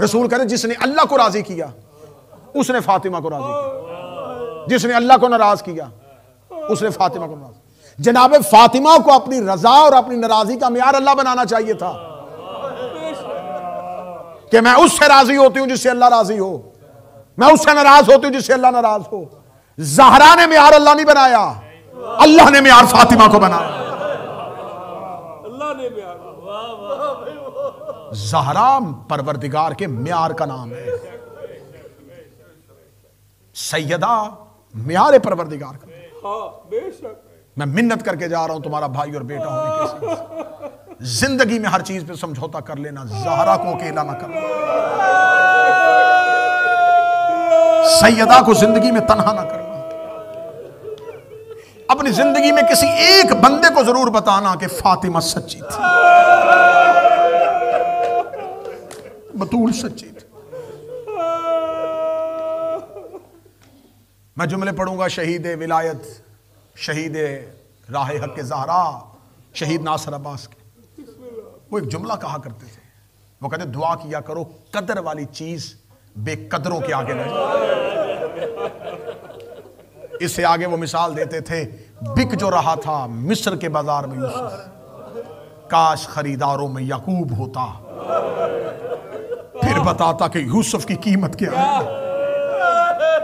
रसूल कह रहे जिसने अल्लाह को राजी किया उसने फातिमा को राजी किया, जिसने अल्लाह को नाराज किया उसने फातिमा को नाराज। जनाब फातिमा को अपनी रजा और अपनी नाराजगी का मियार अल्लाह बनाना चाहिए था कि मैं उससे राजी होती हूं जिससे अल्लाह राजी हो, मैं उससे नाराज होती हूं जिससे अल्लाह नाराज हो। ज़हरा ने मियार अल्लाह नहीं बनाया, अल्लाह ने मियार फातिमा को बनाया। ज़हरा परवरदिगार के मियार का नाम है, सैयदा मियार परवरदिगार का। बेशक मैं मिन्नत करके जा रहा हूं तुम्हारा भाई और बेटा होने के साथ। जिंदगी में हर चीज पे समझौता कर लेना, ज़हरा को अकेला ना करना, सैयदा को जिंदगी में तन्हा ना करना। अपनी जिंदगी में किसी एक बंदे को जरूर बताना कि फातिमा सच्ची थी, बतूल सच्ची थी। मैं जुमले पढ़ूंगा शहीद विलायत, शहीद राह हक के ज़हरा, शहीद नासिर अब्बास के। वो एक जुमला कहा करते थे, वो कहते दुआ किया करो कदर वाली चीज बेकदरों के आगे न जाए। इससे आगे वो मिसाल देते थे, बिक जो रहा था मिस्र के बाजार में यूसुफ, काश खरीदारों में याकूब होता, फिर बताता कि यूसुफ की कीमत क्या है।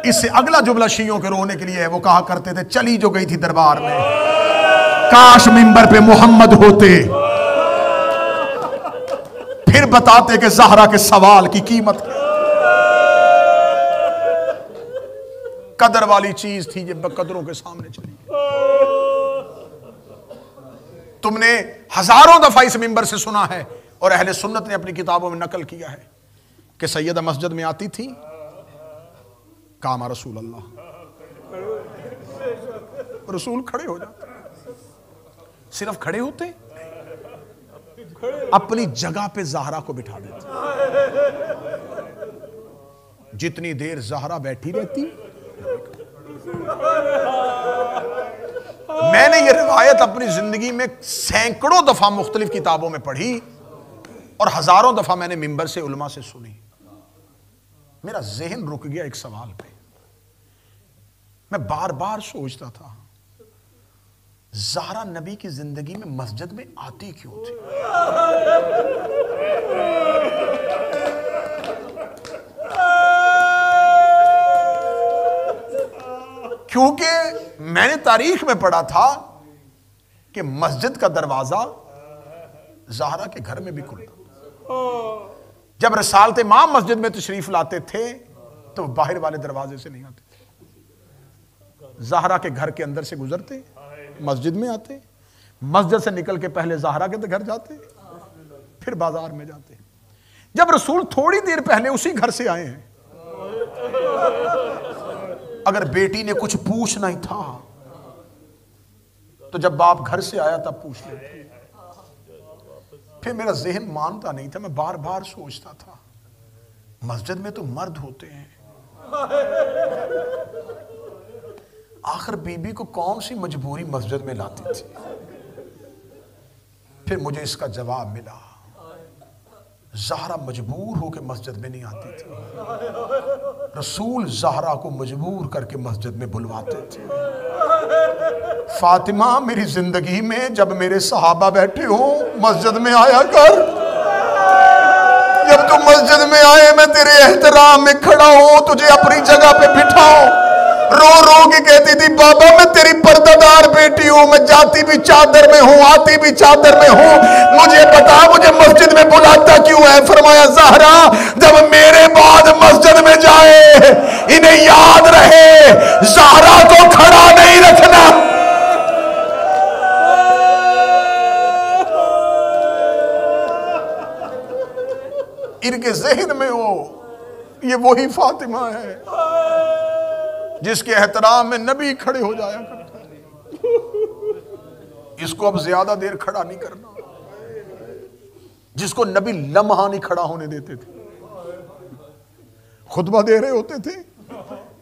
इससे अगला जुमला शियों के रोने के लिए है, वो कहा करते थे चली जो गई थी दरबार में, काश मिंबर पे मोहम्मद होते, फिर बताते कि ज़हरा के सवाल की कीमत क्या। कदर वाली चीज थी ये बकदरों के सामने चली। तुमने हजारों दफा इस मिंबर से सुना है और अहले सुन्नत ने अपनी किताबों में नकल किया है कि सैयदा मस्जिद में आती थी, कामा रसूल अल्लाह, रसूल खड़े हो जाते, सिर्फ खड़े होते, अपनी जगह पे ज़हरा को बिठा देते। जितनी देर ज़हरा बैठी रहती, मैंने ये रिवायत अपनी जिंदगी में सैकड़ों दफा मुख्तलिफ किताबों में पढ़ी और हजारों दफा मैंने मिंबर से उलमा से सुनी। मेरा जहन रुक गया एक सवाल पे, मैं बार बार सोचता था ज़हरा नबी की जिंदगी में मस्जिद में आती क्यों थी? क्योंकि मैंने तारीख में पढ़ा था कि मस्जिद का दरवाजा ज़हरा के घर में भी खुलता। जब रसालत इमाम मस्जिद में तशरीफ लाते थे तो बाहर वाले दरवाजे से नहीं आते थे, ज़हरा के घर के अंदर से गुजरते, मस्जिद में आते, मस्जिद से निकल के पहले ज़हरा के घर जाते, फिर बाजार में जाते। जब रसूल थोड़ी देर पहले उसी घर से आए हैं, अगर बेटी ने कुछ पूछना ही था तो जब बाप घर से आया तब पूछ लेते। फिर मेरा जहन मानता नहीं था, मैं बार बार सोचता था मस्जिद में तो मर्द होते हैं, आखिर बीबी को कौन सी मजबूरी मस्जिद में लाती थी? फिर मुझे इसका जवाब मिला, ज़हरा मजबूर होकर मस्जिद में नहीं आती थी, रसूल ज़हरा को मजबूर करके मस्जिद में बुलवाते थे। फातिमा मेरी जिंदगी में जब मेरे सहाबा बैठे हो मस्जिद में आया कर, जब तुम मस्जिद में आए मैं तेरे एहतराम में खड़ा हूं, तुझे अपनी जगह पे बिठाऊं। रो रो के कहती थी, बाबा मैं तेरी पर्दादार बेटी हूं, मैं जाती भी चादर में हूं, आती भी चादर में हूं, मुझे बता मुझे मस्जिद में बुलाता क्यों है? फरमाया, ज़हरा जब मेरे बाद मस्जिद में जाए इन्हें याद रहे ज़हरा को खड़ा नहीं रखना। इनके ज़हन में हो ये वही फातिमा है जिसके एहतराम में नबी खड़े हो जाया करता है। इसको अब ज्यादा देर खड़ा नहीं करना, जिसको नबी लम्हा नहीं खड़ा होने देते थे। खुतबा दे रहे होते थे,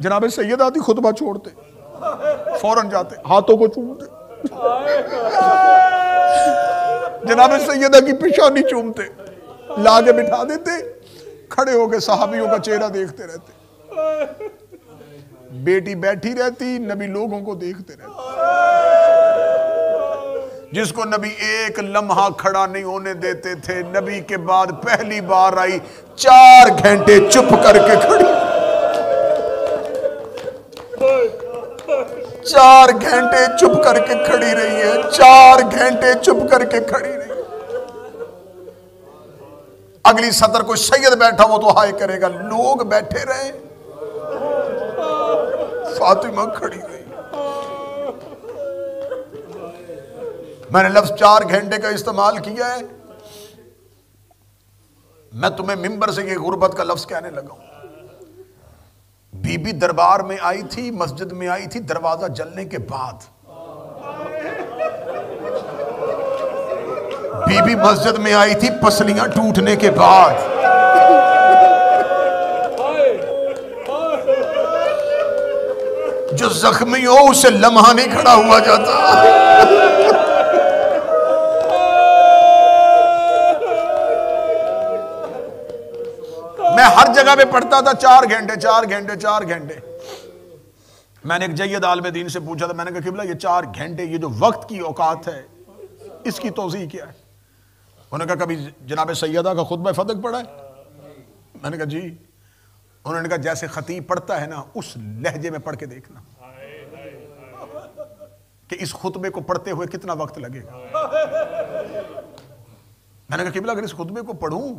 जनाब सैयद आती खुतबा छोड़ते फौरन जाते हाथों को चूमते, जनाब सैयदा की पेशानी चूमते, लाके बिठा देते, खड़े होकर सहाबियों का चेहरा देखते रहते। बेटी बैठी रहती, नबी लोगों को देखते रहते। जिसको नबी एक लम्हा खड़ा नहीं होने देते थे, नबी के बाद पहली बार आई 4 घंटे चुप करके खड़ी, 4 घंटे चुप करके खड़ी रही है, 4 घंटे चुप करके खड़ी रही। अगली सदर कोई सैयद बैठा हो तो हाय करेगा, लोग बैठे रहे, फातिमा खड़ी रही। मैंने लफ्ज 4 घंटे का इस्तेमाल किया है, मैं तुम्हें मिंबर से ये गुर्बत का लफ्ज कहने लगा हूं। बीबी दरबार में आई थी, मस्जिद में आई थी दरवाजा जलने के बाद। बीबी मस्जिद में आई थी पसलियां टूटने के बाद। जो जख्मी हो उसे लम्हा नहीं खड़ा हुआ जाता। मैं हर जगह पे पढ़ता था 4 घंटे 4 घंटे 4 घंटे। मैंने एक जय्यद आलिम दीन से पूछा था, मैंने कहा किबला ये 4 घंटे ये जो वक्त की औकात है इसकी तौज़ीह क्या है? उन्होंने कहा कभी जनाब सैयदा का खुतबा फतह पढ़ा है? मैंने कहा जी। उन्होंने कहा जैसे खतीब पढ़ता है ना उस लहजे में पढ़ के देखना कि इस खुतबे को पढ़ते हुए कितना वक्त लगेगा। मैंने कहा किबला अगर इस खुतबे को पढ़ूं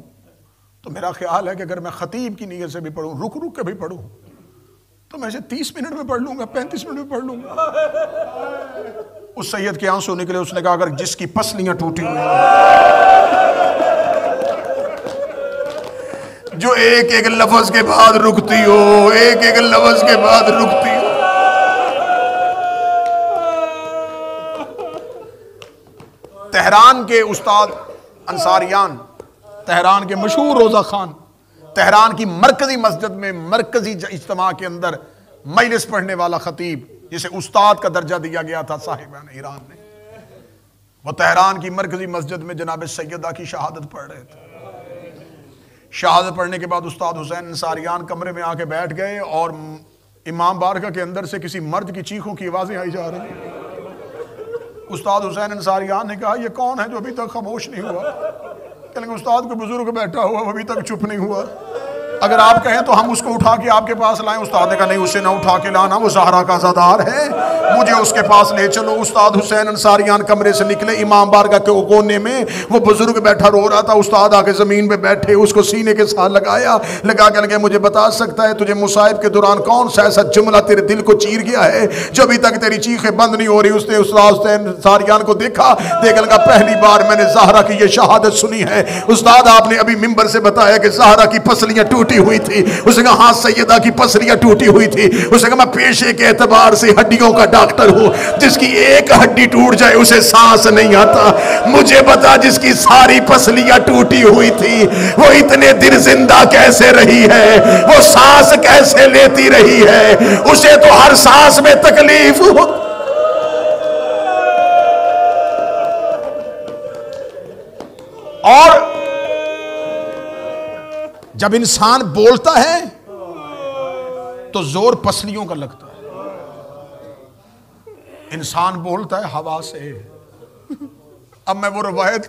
तो मेरा ख्याल है कि अगर मैं खतीब की नीयत से भी पढ़ूं, रुक रुक के भी पढ़ूं, तो मैं इसे 30 मिनट में पढ़ लूंगा, 35 मिनट में पढ़ लूंगा। उस सैयद के आंसू निकले, उसने कहा अगर जिसकी पसलियां टूटी हुई जो एक एक लफ्ज के बाद रुकती हो, एक एक लफ्ज के बाद रुकती हो। तेहरान के उस्ताद अंसारियान, तेहरान के मशहूर रोजा खान, तेहरान की मरकजी मस्जिद में मरकजी इज्तिमा के अंदर मजलिस पढ़ने वाला खतीब जिसे उस्ताद का दर्जा दिया गया था साहिबान ईरान ने, वो तेहरान की मरकजी मस्जिद में जनाब सैयदा की शहादत पढ़ रहे थे। शहादत पढ़ने के बाद उस्ताद हुसैन अंसारियान कमरे में आके बैठ गए और इमाम बारगाह के अंदर से किसी मर्द की चीखों की आवाजें आई जा रही। उस्ताद हुसैन अंसारियान ने कहा ये कौन है जो अभी तक खामोश नहीं हुआ? कहने उस्ताद को बुजुर्ग बैठा हुआ अभी तक चुप नहीं हुआ, अगर आप कहें तो हम उसको उठा के आपके पास लाएं। उस्ताद ने कहा नहीं, उसे ना उठा के लाना, वो ज़हरा का ज़ादार है, मुझे उसके पास ले चलो। उस्ताद हुसैन अंसारियान कमरे से निकले, इमाम बारगाह के कोने में वो बुजुर्ग बैठा रो रहा था। उस्ताद आके ज़मीन पे बैठे, उसको सीने के साथ लगाया, लगा के लगे मुझे बता सकता है तुझे मुसाइब के दौरान कौन सा ऐसा जुमला तेरे दिल को चीर गया है जो अभी तक तेरी चीखें बंद नहीं हो रही? उसने उस्ताद हुसैन अंसारियान को देखा, देख लगा पहली बार मैंने ज़हरा की ये शहादत सुनी है। उस्ताद आपने अभी मिंबर से बताया कि ज़हरा की पसलियां टूटी हुई थी। उसने कहा हाँ सैयदा की पसलियां टूटी हुई थी। उसने कहा मैं पेशे के एतबार से हड्डियों का डॉक्टर हूं, जिसकी एक हड्डी टूट जाए उसे सांस नहीं आता। मुझे बता जिसकी सारी पसलियां टूटी हुई थी वो इतने दिन जिंदा कैसे रही है, वो सांस कैसे लेती रही है? उसे तो हर सांस में तकलीफ हो। जब इंसान बोलता है तो जोर पसलियों का लगता है। इंसान बोलता है हवा से। अब मैं वो रवायत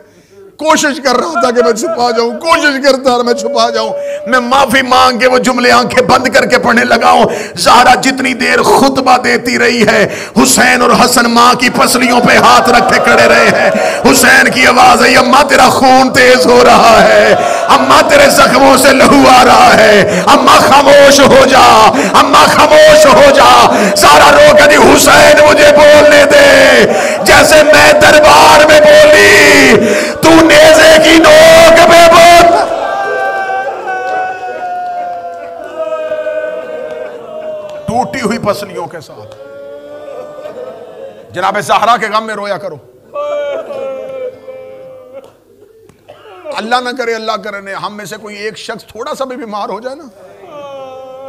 कोशिश कर रहा था कि मैं छुपा जाऊं, कोशिश करता था मैं छुपा जाऊं, मैं माफी मांग के वो जुमले आंखें बंद करके पढ़ने लगा हूं। ज़हरा जितनी देर खुतबा देती रही है, हुसैन और हसन मां की पसलियों पे हाथ रखे खड़े रहे हैं। हुसैन की आवाज है, अम्मा तेरा खून तेज हो रहा है, अम्मा तेरे जख्मों से लहू आ रहा है, अम्मा खामोश हो जा, अम्मा खामोश हो जा। सारा रो के दी, हुसैन मुझे बोलने दे, जैसे मैं दरबार में बोली तू नेज़े की नोक पे बोल। टूटी हुई पसलियों के साथ जनाब ज़हरा के गम में रोया करो। अल्लाह ना करे, अल्लाह करे, हम में से कोई एक शख्स थोड़ा सा भी बीमार हो जाए ना,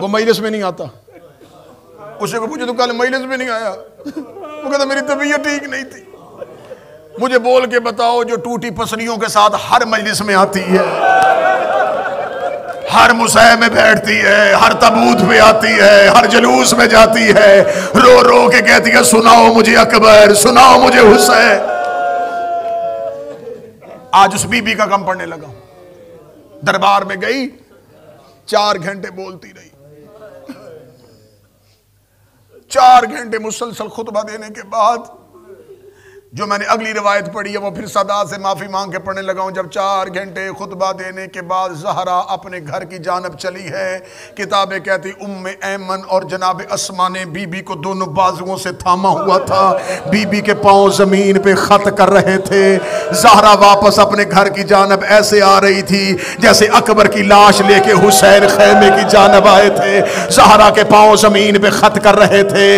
वो मजलिस में नहीं आता। उसे को पूछे तो कल मजलिस में नहीं आया, वो कहता मेरी तबीयत ठीक नहीं थी। मुझे बोल के बताओ, जो टूटी पसलियों के साथ हर मजलिस में आती है, हर मुसह में बैठती है, हर तबूत में आती है, हर जलूस में जाती है, रो रो के कहती है सुनाओ मुझे अकबर, सुनाओ मुझे हुसैन। आज उस बीबी का गम पढ़ने लगा। दरबार में गई, 4 घंटे बोलती रही, 4 घंटे मुसलसल खुतबा देने के बाद जो मैंने अगली रिवायत पढ़ी है वो फिर सदा से माफी मांग के पढ़ने लगा हूं। जब 4 घंटे खुतबा देने के बाद ज़हरा अपने घर की जानब चली है। किताबें कहती उम्मे ऐमन और जनाब अस्मा ने बीबी को दोनों बाजुओं से थामा हुआ था। बीबी के पांव जमीन पे खत कर रहे थे। ज़हरा वापस अपने घर की जानब ऐसे आ रही थी जैसे अकबर की लाश लेके हुसैन खैमे की जानब आए थे। ज़हरा के पांव जमीन पे खत कर रहे थे।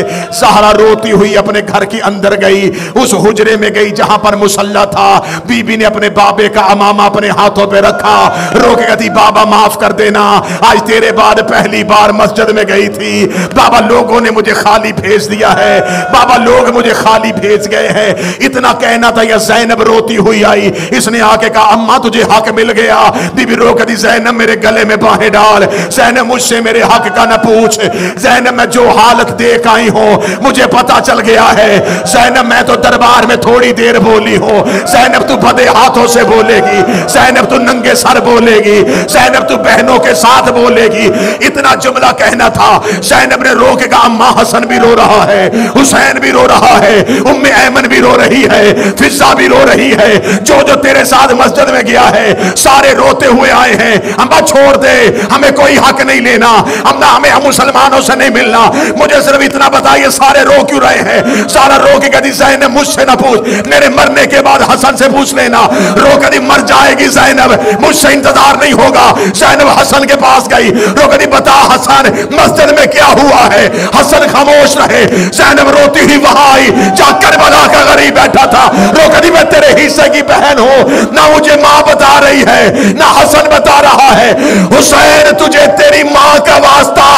ज़हरा रोती हुई अपने घर के अंदर गई, उस हुजरे में गई जहां पर मुसल्ला था। बीबी ने अपने बाबे का अमामा अपने हाथों पे रखा, रो के कहती बाबा माफ कर देना, आज तेरे बाद पहली बार मस्जिद में गई थी। बाबा लोगों ने मुझे खाली भेज दिया है, बाबा लोग मुझे खाली भेज गए हैं। इतना कहना था, यह ज़ैनब रोती हुई आई। इसने आके कहा अम्मा तुझे हक मिल गया। बीबी रो के दी ज़ैनब मेरे गले में बाहें डाल, ज़ैनब मुझसे मेरे हक का न पूछ, ज़ैनब मैं जो हालत देख आई हूं मुझे पता चल गया है। ज़ैनब मैं तो दरबार में थोड़ी देर बोली हो, ज़ैनब तू बदे हाथों से बोलेगी, ज़ैनब तू नंगे सर बोलेगी, ज़ैनब तू बहनों के साथ बोलेगी। इतना जुमला कहना था। ज़ैनब ने रो के कहा अम्मा हसन भी रो रहा है, हुसैन भी रो रहा है, उम्मे ऐमन भी रो रही है, फिजा भी रो रही है। जो जो तेरे साथ मस्जिद में गया है सारे रोते हुए आए हैं। अम्मा छोड़ दे, हमें कोई हक नहीं लेना, अम्मा हमें हम मुसलमानों से नहीं मिलना। मुझे सिर्फ इतना बताइए सारे रो क्यों रहे हैं? सारा रो के कहती ज़ैनब मुझसे ना पूछ, मेरे मरने के बाद हसन से पूछ लेना। रो कदी मर जाएगी ज़ैनब, मुझसे इंतजार नहीं होगा। ज़ैनब हसन के पास गई, रो कदी बता हसन मस्जिद में क्या हुआ है? हसन खामोश रहे। ज़ैनब रोती हुई वहां आई जहां करबला का गरीब बैठा था। रो कदी मैं तेरे हिस्से की बहन हूं, ना मुझे मां बता रही है ना हसन बता रहा है। हुसैन तुझे तेरी मां का वास्ता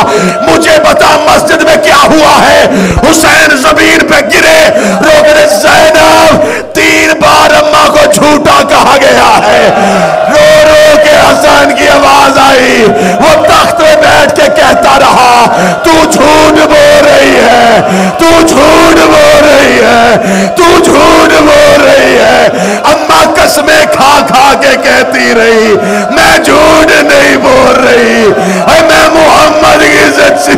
मुझे बता मस्जिद में क्या हुआ है? हुसैन जमीन पे गिरे, रो कदी ज़ैनब 3 बार अम्मा को झूठा कहा गया है। रो रो के हसन की आवाज आई, वो तख्त में बैठ के कहता रहा तू झूठ बोल रही है, तू झूठ बोल रही है, तू झूठ बोल रही है। अम्मा कसमें खा खा के कहती रही मैं झूठ नहीं बोल रही, मैं मोहम्मद की इज्जत से